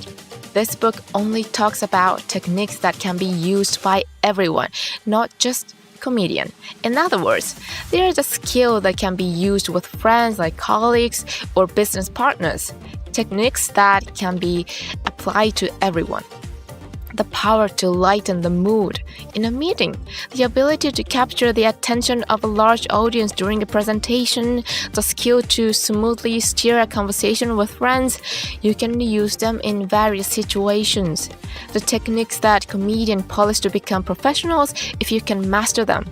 This book only talks about techniques that can be used by everyone, not just comedian. In other words, there is a skill that can be used with friends like colleagues or business partners. Techniques that can be applied to everyone. The power to lighten the mood in a meeting, the ability to capture the attention of a large audience during a presentation, the skill to smoothly steer a conversation with friends. You can use them in various situations. The techniques that comedians polish to become professionals, if you can master them,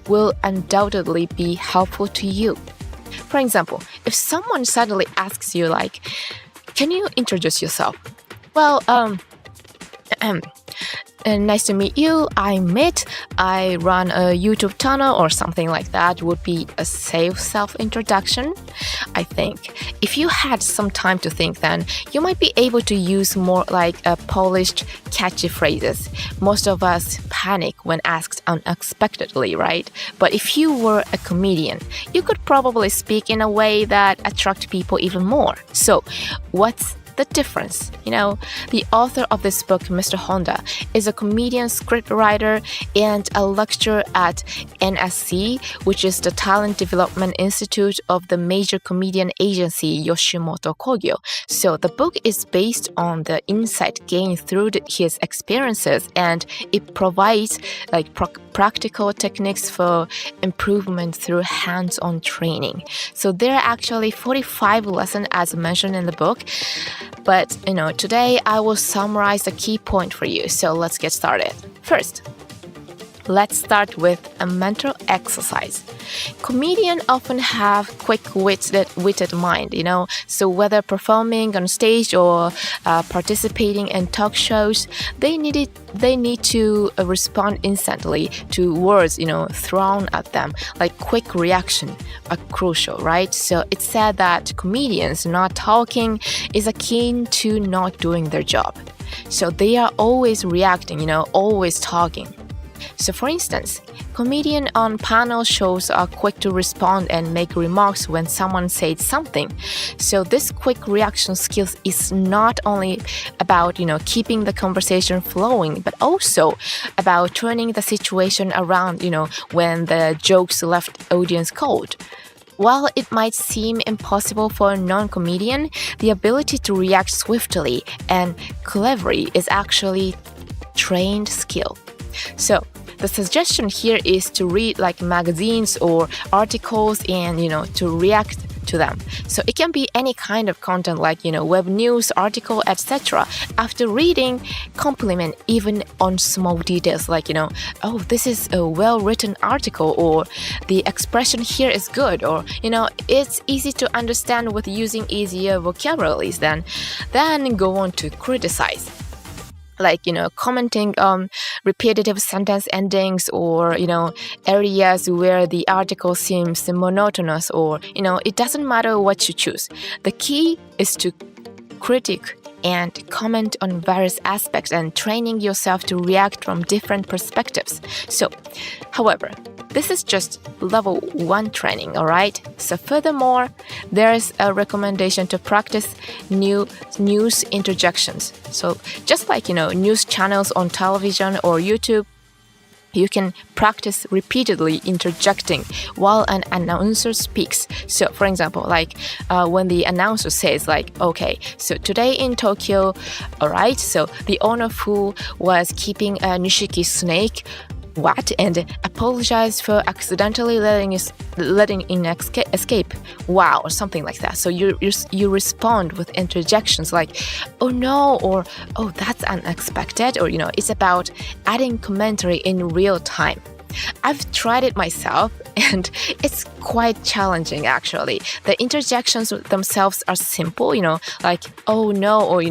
will undoubtedly be helpful to you. For example, if someone suddenly asks you can you introduce yourself? Well, nice to meet you. I'm Mit. I run a YouTube channel or something like that would be a safe self-introduction, I think. If you had some time to think, then you might be able to use more polished, catchy phrases. Most of us panic when asked unexpectedly, right? But if you were a comedian, you could probably speak in a way that attracts people even more. So, what's the difference? The author of this book, Mr. Honda, is a comedian, scriptwriter, and a lecturer at NSC, which is the Talent Development Institute of the major comedian agency Yoshimoto Kogyo. So the book is based on the insight gained through his experiences, and it provides practical techniques for improvement through hands-on training. So there are actually 45 lessons as mentioned in the book. But, today I will summarize the key point for you. So let's get started. First, let's start with a mental exercise. Comedians often have quick-witted mind, So whether performing on stage or participating in talk shows, they need to respond instantly to words, thrown at them. Quick reaction are crucial, right? So it's said that comedians not talking is akin to not doing their job. So they are always reacting, always talking. So for instance, comedians on panel shows are quick to respond and make remarks when someone says something. So this quick reaction skills is not only about, keeping the conversation flowing, but also about turning the situation around, when the jokes left audience cold. While it might seem impossible for a non-comedian, the ability to react swiftly and cleverly is actually trained skill. So the suggestion here is to read magazines or articles and, to react to them. So it can be any kind of content web news, article, etc. After reading, compliment even on small details oh, this is a well-written article, or the expression here is good, or, it's easy to understand with using easier vocabularies then go on to criticize. Commenting on repetitive sentence endings or, areas where the article seems monotonous or, it doesn't matter what you choose. The key is to critique and comment on various aspects and training yourself to react from different perspectives. So, however, this is just level 1 training, alright? So furthermore, there is a recommendation to practice news interjections. So just news channels on television or YouTube, you can practice repeatedly interjecting while an announcer speaks. So, for example, when the announcer says okay, so today in Tokyo, alright, so the owner who was keeping a Nishiki snake What? And apologize for accidentally letting in escape. Wow, or something like that. So you respond with interjections like, oh no, or oh that's unexpected, or it's about adding commentary in real time. I've tried it myself and it's quite challenging actually. The interjections themselves are simple, like oh no, or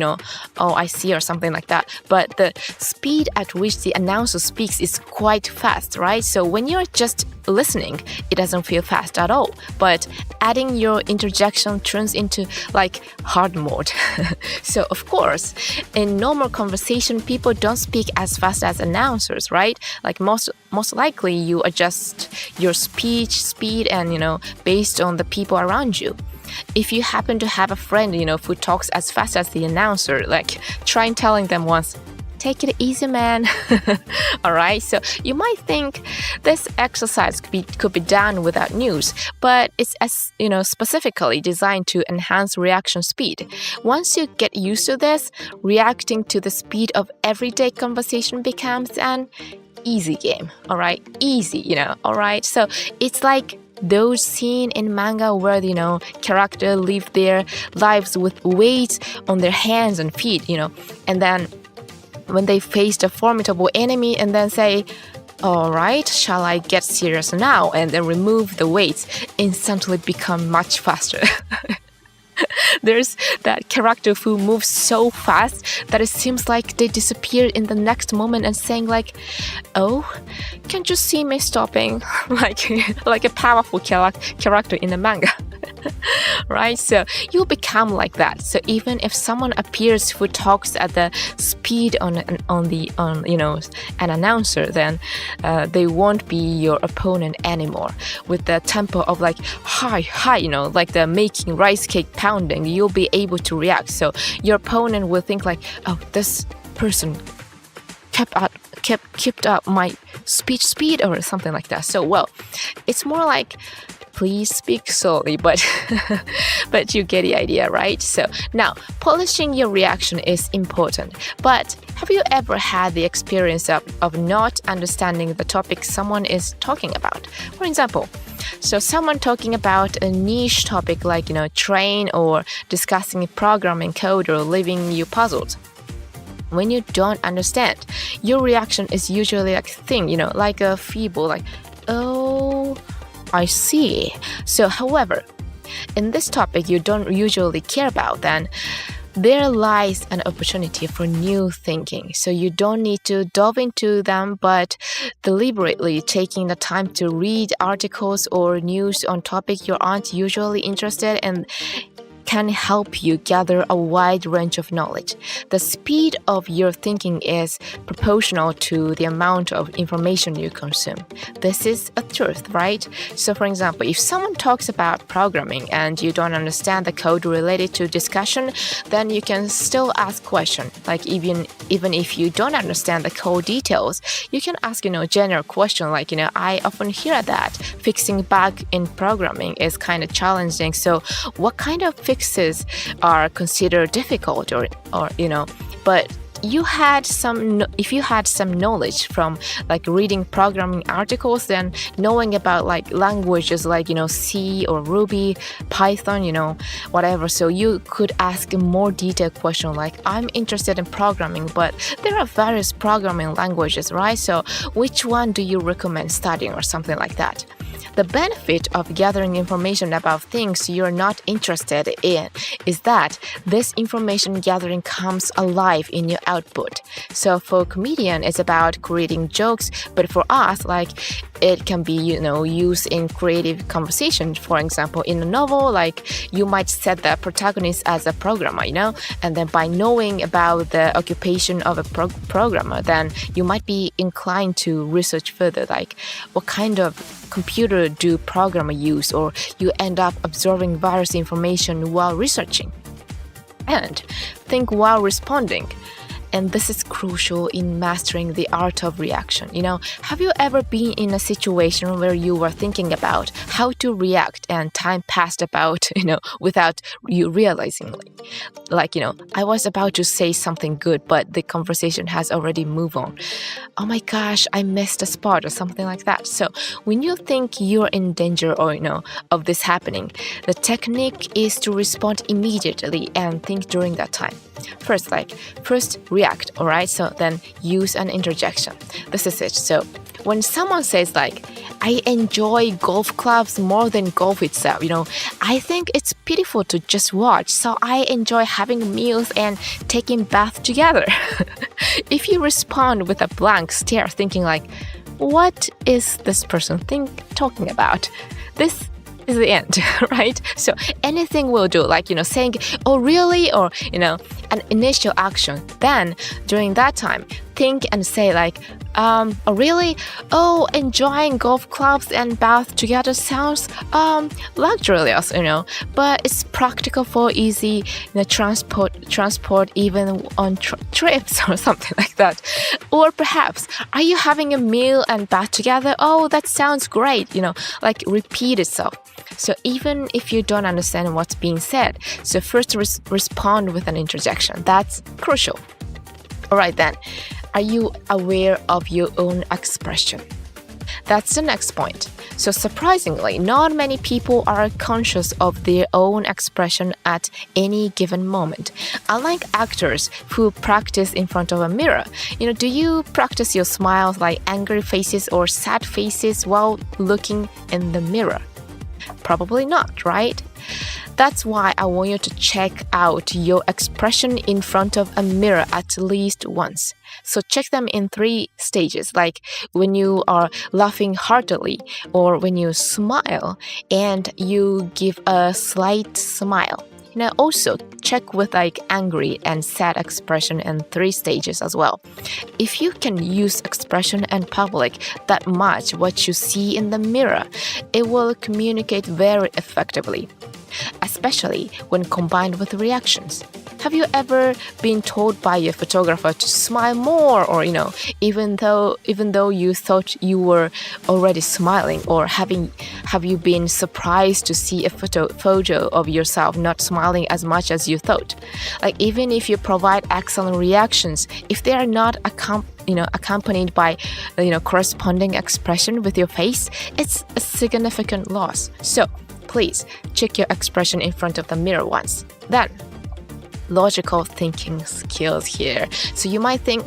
oh I see, or something like that. But the speed at which the announcer speaks is quite fast, right? So when you're just listening, it doesn't feel fast at all. But adding your interjection turns into like hard mode. So of course, in normal conversation, people don't speak as fast as announcers, right? Like most likely you adjust your speech speed and based on the people around you. If you happen to have a friend who talks as fast as the announcer, like try telling them once, take it easy, man. All right, so you might think this exercise could be done without news, but it's specifically designed to enhance reaction speed. Once you get used to this, reacting to the speed of everyday conversation becomes an easy game. All right, easy, all right. So it's like those scenes in manga where characters live their lives with weights on their hands and feet, and then when they face a formidable enemy and then say, all right, shall I get serious now? And then remove the weights, instantly become much faster. There's that character who moves so fast that it seems like they disappear in the next moment and saying like, oh, can't you see me stopping? like a powerful character in the manga. Right? So you'll become like that. So even if someone appears who talks at the speed on an announcer, then they won't be your opponent anymore. With the tempo of like high, like the making rice cake pounding, you'll be able to react. So your opponent will think like, oh, this person kept up my speech speed or something like that. So well, it's more like, please speak slowly, but you get the idea, right? So now, polishing your reaction is important. But have you ever had the experience of not understanding the topic someone is talking about? For example, so someone talking about a niche topic like, train, or discussing programming code, or leaving you puzzled. When you don't understand, your reaction is usually like thing, like a feeble, like, oh, I see. So, however, in this topic you don't usually care about, then there lies an opportunity for new thinking. So you don't need to delve into them, but deliberately taking the time to read articles or news on topic you aren't usually interested in can help you gather a wide range of knowledge. The speed of your thinking is proportional to the amount of information you consume. This is a truth, right? So for example, if someone talks about programming and you don't understand the code related to discussion, then you can still ask questions. Like even if you don't understand the code details, you can ask, general question like, I often hear that fixing bug in programming is kind of challenging. So what kind of fixes are considered difficult or but if you had some knowledge from like reading programming articles, then knowing about like languages like C or Ruby, Python, whatever, so you could ask a more detailed question like, I'm interested in programming, but there are various programming languages, right? So which one do you recommend studying, or something like that? The benefit of gathering information about things you're not interested in is that this information gathering comes alive in your output. So for a comedian, it's about creating jokes, but for us, like it can be, used in creative conversation. For example, in a novel, like you might set the protagonist as a programmer, and then by knowing about the occupation of a programmer, then you might be inclined to research further, like what kind of computer do programmer use, or you end up absorbing various information while researching. And think while responding. And this is crucial in mastering the art of reaction. Have you ever been in a situation where you were thinking about how to react and time passed about, without you realizing? I was about to say something good, but the conversation has already moved on. Oh my gosh, I missed a spot or something like that. So when you think you're in danger or, of this happening, the technique is to respond immediately and think during that time. First react, all right? So then use an interjection. This is it. So when someone says I enjoy golf clubs more than golf itself, I think it's pitiful to just watch. So I enjoy having meals and taking baths together. If you respond with a blank stare thinking what is this person talking about? This is the end, right? So anything will do, saying, oh, really? Or, an initial action. Then during that time, think and say oh, really? Oh, enjoying golf clubs and bath together sounds luxurious, but it's practical for easy transport even on trips or something like that. Or perhaps, are you having a meal and bath together? Oh, that sounds great, repeat itself. So even if you don't understand what's being said, so first respond with an interjection. That's crucial. All right then. Are you aware of your own expression? That's the next point. So surprisingly, not many people are conscious of their own expression at any given moment. Unlike actors who practice in front of a mirror, do you practice your smiles angry faces or sad faces while looking in the mirror? Probably not, right? That's why I want you to check out your expression in front of a mirror at least once. So check them in 3 stages, when you are laughing heartily, or when you smile and you give a slight smile. Also check with angry and sad expression in 3 stages as well. If you can use expression in public that match what you see in the mirror, it will communicate very effectively, especially when combined with reactions. Have you ever been told by your photographer to smile more, or even though you thought you were already smiling, or have you been surprised to see a photo of yourself not smiling as much as you thought? Even if you provide excellent reactions, if they are not accompanied by corresponding expression with your face, it's a significant loss. So please check your expression in front of the mirror once. Then logical thinking skills here. So you might think,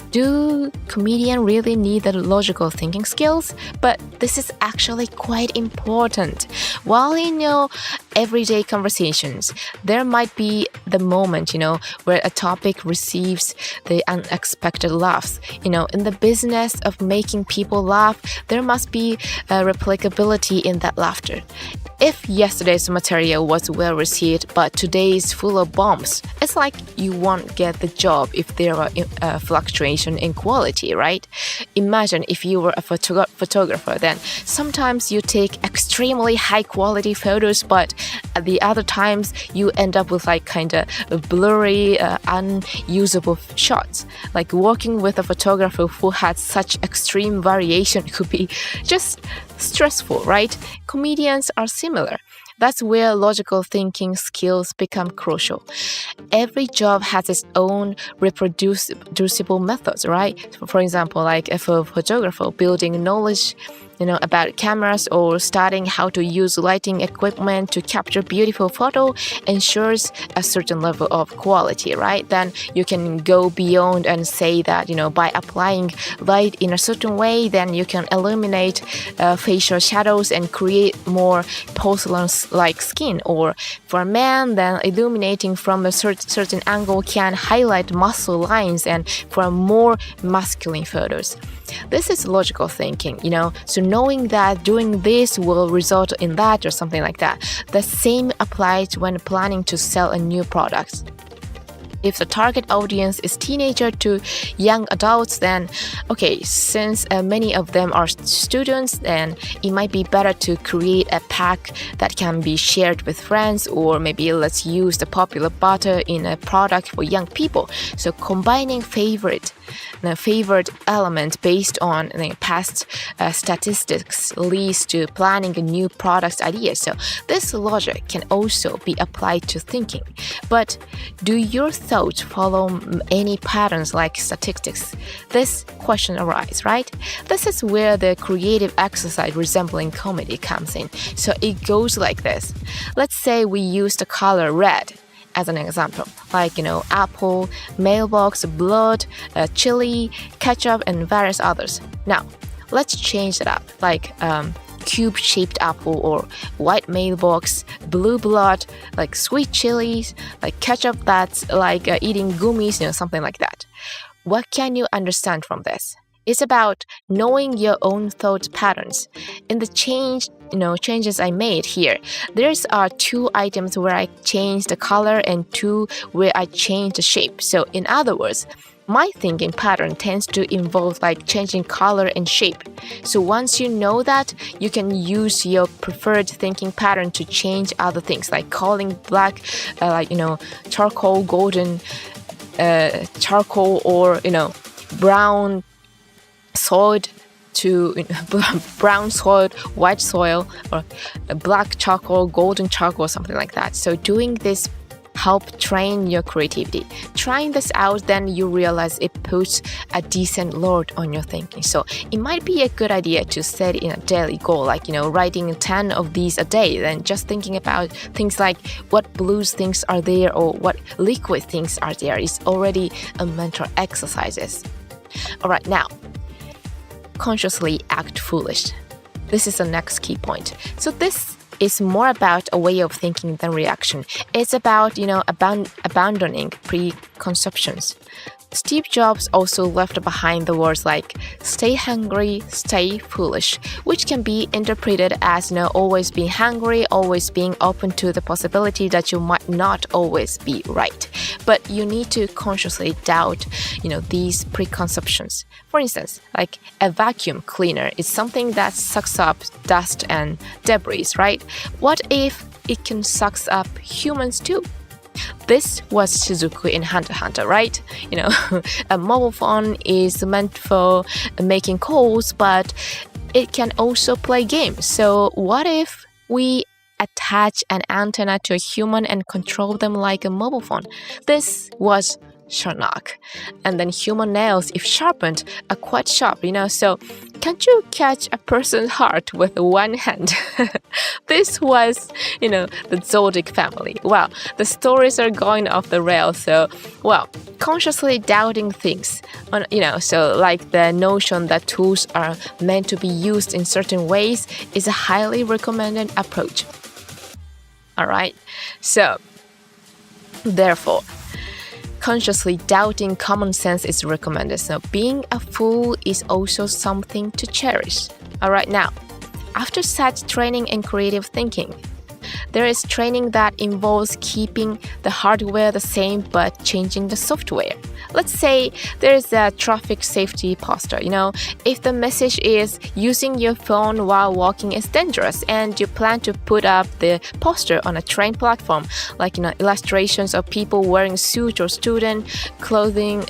do comedians really need the logical thinking skills? But this is actually quite important. While in everyday conversations, there might be the moment, where a topic receives the unexpected laughs. In the business of making people laugh, there must be a replicability in that laughter. If yesterday's material was well received, but today is full of bombs, it's you won't get the job if there are fluctuation in quality, right? Imagine if you were a photographer, then sometimes you take extremely high quality photos, but at the other times you end up with kind of blurry, unusable shots. Working with a photographer who had such extreme variation could be just stressful, right? Comedians are similar. That's where logical thinking skills become crucial. Every job has its own reproducible methods, right? For example, if a photographer building knowledge about cameras or studying how to use lighting equipment to capture beautiful photo ensures a certain level of quality, right? Then you can go beyond and say that, by applying light in a certain way, then you can eliminate facial shadows and create more porcelain-like skin. Or for a man, then illuminating from a certain angle can highlight muscle lines and for more masculine photos. This is logical thinking, so knowing that doing this will result in that or something like that. The same applies when planning to sell a new product. If the target audience is teenager to young adults, then since many of them are students, then it might be better to create a pack that can be shared with friends, or maybe let's use the popular butter in a product for young people. So combining favorite element based on past statistics leads to planning a new product idea. So this logic can also be applied to thinking. But do your thoughts follow any patterns like statistics? This question arises, right? This is where the creative exercise resembling comedy comes in. So it goes like this. Let's say we use the color red as an example, like apple, mailbox, blood, chili, ketchup, and various others. Now let's change it up, like cube-shaped apple, or white mailbox, blue blood, like sweet chilies, like ketchup that's like eating gummies, something like that. What can you understand from this? It's about knowing your own thought patterns. In the changes I made here, there's 2 items where I changed the color and 2 where I changed the shape. So in other words, my thinking pattern tends to involve like changing color and shape. So once you know that, you can use your preferred thinking pattern to change other things, like calling black, charcoal, golden, charcoal, or brown soiled to brown soiled, white soil, or black charcoal, golden charcoal, something like that. So doing this help train your creativity. Trying this out, then you realize it puts a decent load on your thinking. So it might be a good idea to set in a daily goal, like writing 10 of these a day, then just thinking about things like what blues things are there or what liquid things are there is already a mental exercises. Alright, now consciously act foolish. This is the next key point. So this is more about a way of thinking than reaction. It's about, abandoning preconceptions. Steve Jobs also left behind the words like stay hungry, stay foolish, which can be interpreted as always being hungry, always being open to the possibility that you might not always be right. But you need to consciously doubt, these preconceptions. For instance, like a vacuum cleaner is something that sucks up dust and debris, right? What if it can suck up humans too? This was Shizuku in Hunter x Hunter, right? A mobile phone is meant for making calls, but it can also play games. So what if we attach an antenna to a human and control them like a mobile phone? This was Sharnak. And then human nails, if sharpened, are quite sharp, so can't you catch a person's heart with one hand? This was, the Zodiac family. Wow, the stories are going off the rails. So, consciously doubting things, so like the notion that tools are meant to be used in certain ways is a highly recommended approach. Alright, so therefore, consciously doubting common sense is recommended. So being a fool is also something to cherish. Alright, now, after such training in creative thinking, there is training that involves keeping the hardware the same but changing the software. Let's say there's a traffic safety poster. If the message is using your phone while walking is dangerous, and you plan to put up the poster on a train platform, like illustrations of people wearing suit or student clothing,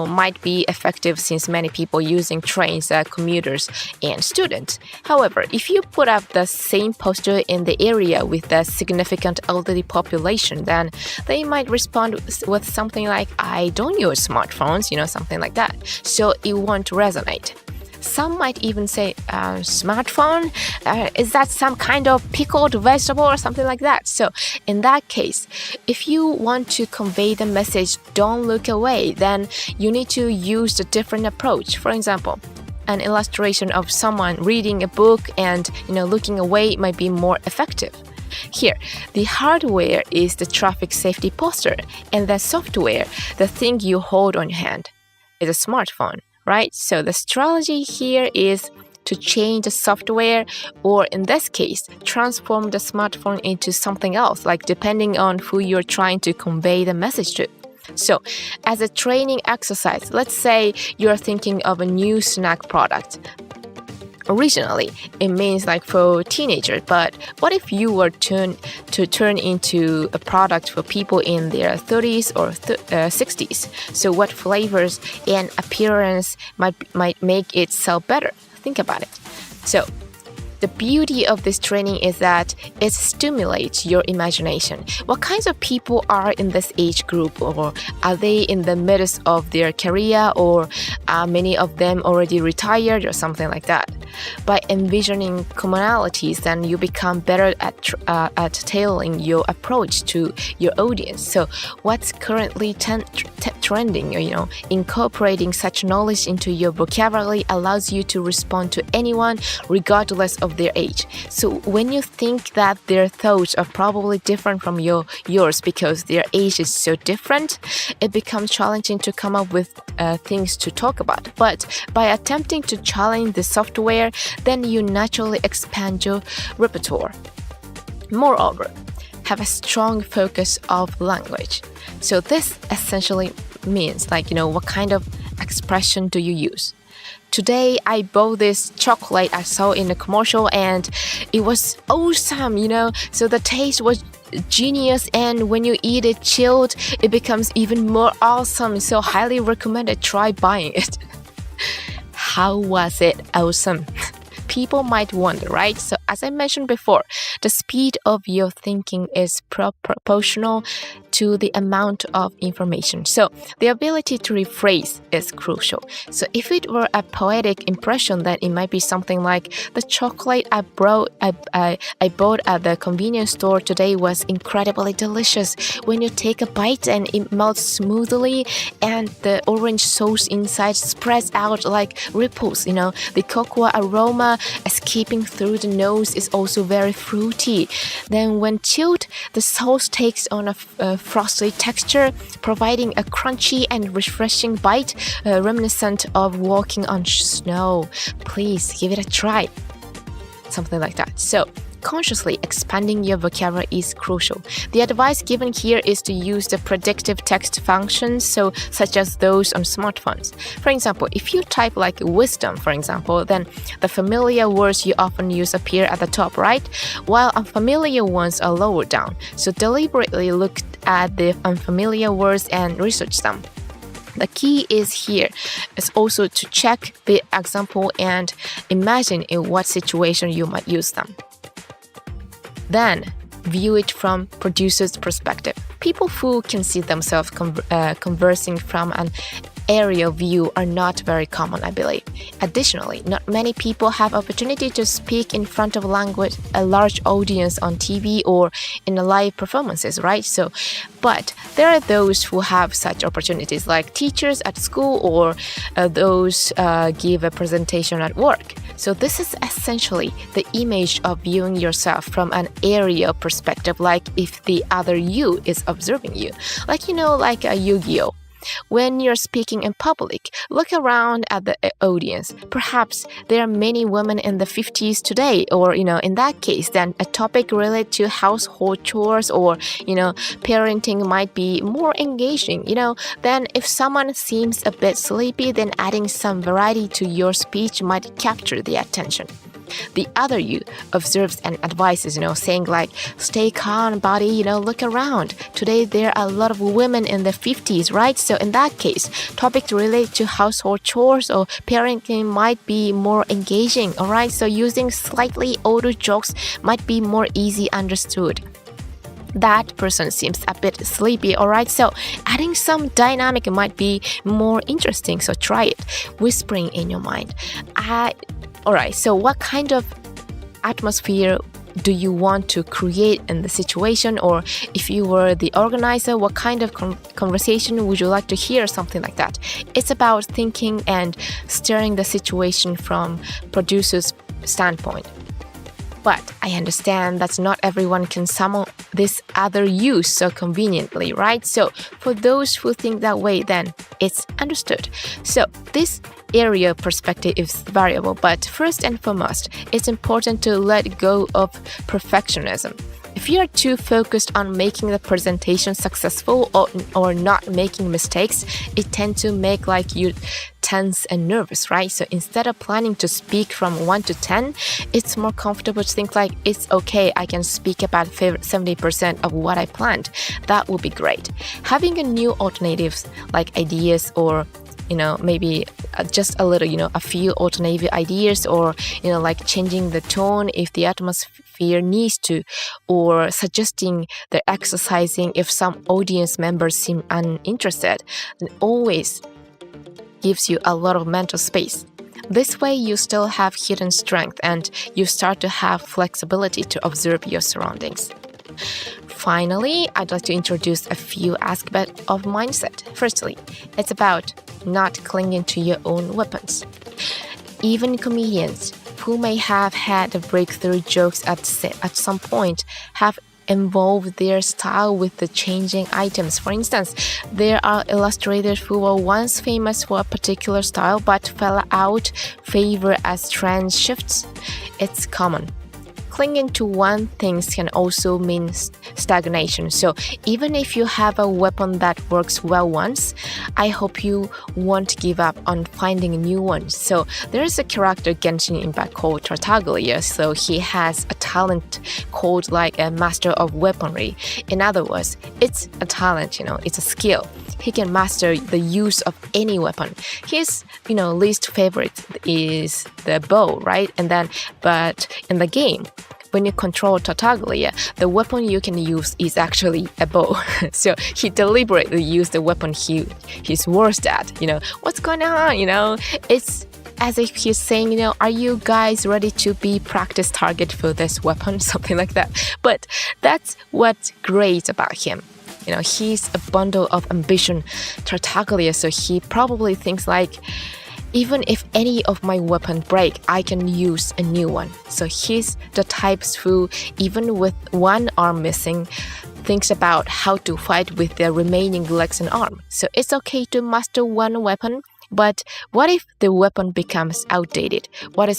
might be effective since many people using trains are commuters and students. However, if you put up the same poster in the area with a significant elderly population, then they might respond with something like, I don't use smartphones, something like that. So it won't resonate. Some might even say, smartphone? Is that some kind of pickled vegetable or something like that? So in that case, if you want to convey the message, don't look away, then you need to use a different approach. For example, an illustration of someone reading a book and, looking away might be more effective. Here, the hardware is the traffic safety poster, and the software, the thing you hold on your hand, is a smartphone, right? So the strategy here is to change the software, or in this case, transform the smartphone into something else, like depending on who you're trying to convey the message to. So, as a training exercise, let's say you're thinking of a new snack product. Originally, it means like for teenagers, but what if you were to turn into a product for people in their 30s or 60s? So what flavors and appearance might make it sell better? Think about it. So the beauty of this training is that it stimulates your imagination. What kinds of people are in this age group, or are they in the midst of their career, or are many of them already retired or something like that? By envisioning commonalities, then you become better at tailoring your approach to your audience. So what's currently trending, incorporating such knowledge into your vocabulary allows you to respond to anyone regardless of their age. So when you think that their thoughts are probably different from yours because their age is so different, it becomes challenging to come up with things to talk about. But by attempting to challenge the software, then you naturally expand your repertoire. Moreover, have a strong focus of language. So this essentially means what kind of expression do you use? Today, I bought this chocolate I saw in the commercial and it was awesome, So the taste was genius, and when you eat it chilled, it becomes even more awesome. So highly recommended, try buying it. How was it awesome? People might wonder, right? So as I mentioned before, the speed of your thinking is proportional to the amount of information. So the ability to rephrase is crucial. So if it were a poetic impression, then it might be something like, the chocolate I bought at the convenience store today was incredibly delicious. When you take a bite and it melts smoothly and the orange sauce inside spreads out like ripples, the cocoa aroma escaping through the nose is also very fruity. Then when chilled, the sauce takes on a frosty texture, providing a crunchy and refreshing bite reminiscent of walking on snow. Please give it a try. Something like that. So consciously expanding your vocabulary is crucial. The advice given here is to use the predictive text functions, such as those on smartphones. For example, if you type like wisdom, for example, then the familiar words you often use appear at the top, right? While unfamiliar ones are lower down. So deliberately look at the unfamiliar words and research them. The key is also to check the example and imagine in what situation you might use them. Then, view it from producer's perspective. People who can see themselves conversing from an aerial view are not very common, I believe. Additionally, not many people have opportunity to speak in front of a large audience on TV or in live performances, right? But there are those who have such opportunities, like teachers at school or those give a presentation at work. So this is essentially the image of viewing yourself from an aerial perspective, like if the other you is observing you. Like a Yu-Gi-Oh! When you're speaking in public, look around at the audience. Perhaps there are many women in the 50s today, or, in that case, then a topic related to household chores or, parenting might be more engaging, Then if someone seems a bit sleepy, then adding some variety to your speech might capture the attention. The other you observes and advises, saying like, stay calm, buddy, look around. Today there are a lot of women in the 50s, right? So in that case, topics related to household chores or parenting might be more engaging, all right? So using slightly older jokes might be more easy understood. That person seems a bit sleepy, alright? So adding some dynamic might be more interesting, so try it. Whispering in your mind. Alright, so what kind of atmosphere do you want to create in the situation? Or if you were the organizer, what kind of conversation would you like to hear? Something like that. It's about thinking and steering the situation from producer's standpoint. But I understand that not everyone can summon this other you so conveniently, right? So for those who think that way, then it's understood. So this area perspective is variable, but first and foremost, it's important to let go of perfectionism. If you're too focused on making the presentation successful or not making mistakes, it tends to make like you tense and nervous, right? So instead of planning to speak from 1 to 10, it's more comfortable to think like, it's okay, I can speak about 70% of what I planned. That would be great. Having a new alternatives like ideas or maybe just a little, a few alternative ideas or, like changing the tone if the atmosphere needs to, or suggesting the exercising if some audience members seem uninterested, and always gives you a lot of mental space. This way, you still have hidden strength and you start to have flexibility to observe your surroundings. Finally, I'd like to introduce a few aspects of mindset. Firstly, it's about not clinging to your own weapons. Even comedians who may have had breakthrough jokes at some point have involved their style with the changing items. For instance, there are illustrators who were once famous for a particular style but fell out favor as trend shifts. It's common. Clinging to one thing can also mean stagnation. So even if you have a weapon that works well once, I hope you won't give up on finding new ones. So there is a character Genshin Impact called Tartaglia. So he has a talent called like a master of weaponry. In other words, it's a talent, it's a skill. He can master the use of any weapon. His, least favorite is the bow, right? But in the game, when you control Tartaglia, the weapon you can use is actually a bow. So he deliberately used the weapon he's worst at. What's going on? It's as if he's saying, are you guys ready to be practice target for this weapon? Something like that. But that's what's great about him. He's a bundle of ambition, Tartaglia, so he probably thinks like, even if any of my weapons break, I can use a new one. So he's the types who, even with one arm missing, thinks about how to fight with their remaining legs and arm. So it's okay to master one weapon, but what if the weapon becomes outdated? What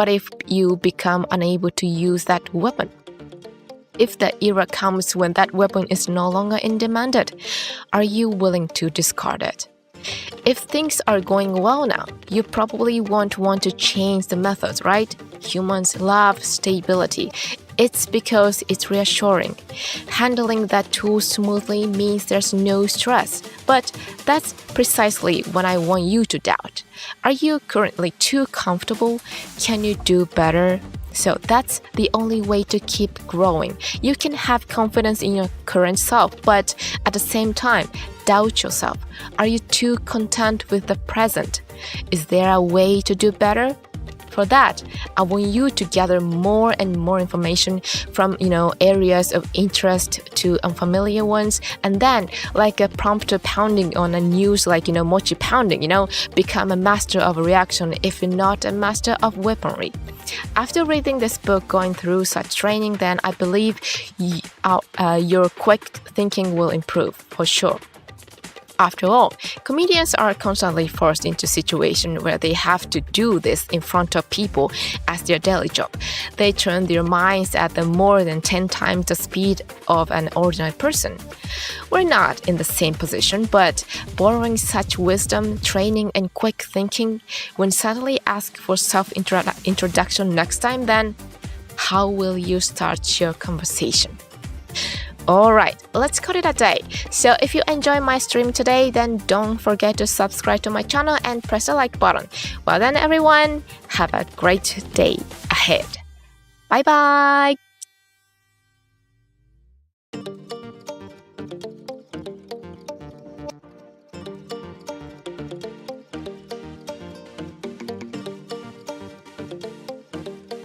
if you become unable to use that weapon? If the era comes when that weapon is no longer in demand, are you willing to discard it? If things are going well now, you probably won't want to change the methods, right? Humans love stability. It's because it's reassuring. Handling that tool smoothly means there's no stress. But that's precisely what I want you to doubt. Are you currently too comfortable? Can you do better? So that's the only way to keep growing. You can have confidence in your current self, but at the same time, doubt yourself. Are you too content with the present? Is there a way to do better? For that, I want you to gather more and more information from, areas of interest to unfamiliar ones, and then, like a prompter pounding on a news, like, mochi pounding, become a master of reaction if you're not a master of weaponry. After reading this book, going through such training, then I believe your quick thinking will improve, for sure. After all, comedians are constantly forced into situations where they have to do this in front of people as their daily job. They turn their minds at more than 10 times the speed of an ordinary person. We're not in the same position, but borrowing such wisdom, training, and quick thinking, when suddenly asked for self-introduction next time, then how will you start your conversation? Alright, let's call it a day. So if you enjoy my stream today, then don't forget to subscribe to my channel and press the like button. Well then everyone, have a great day ahead. Bye bye!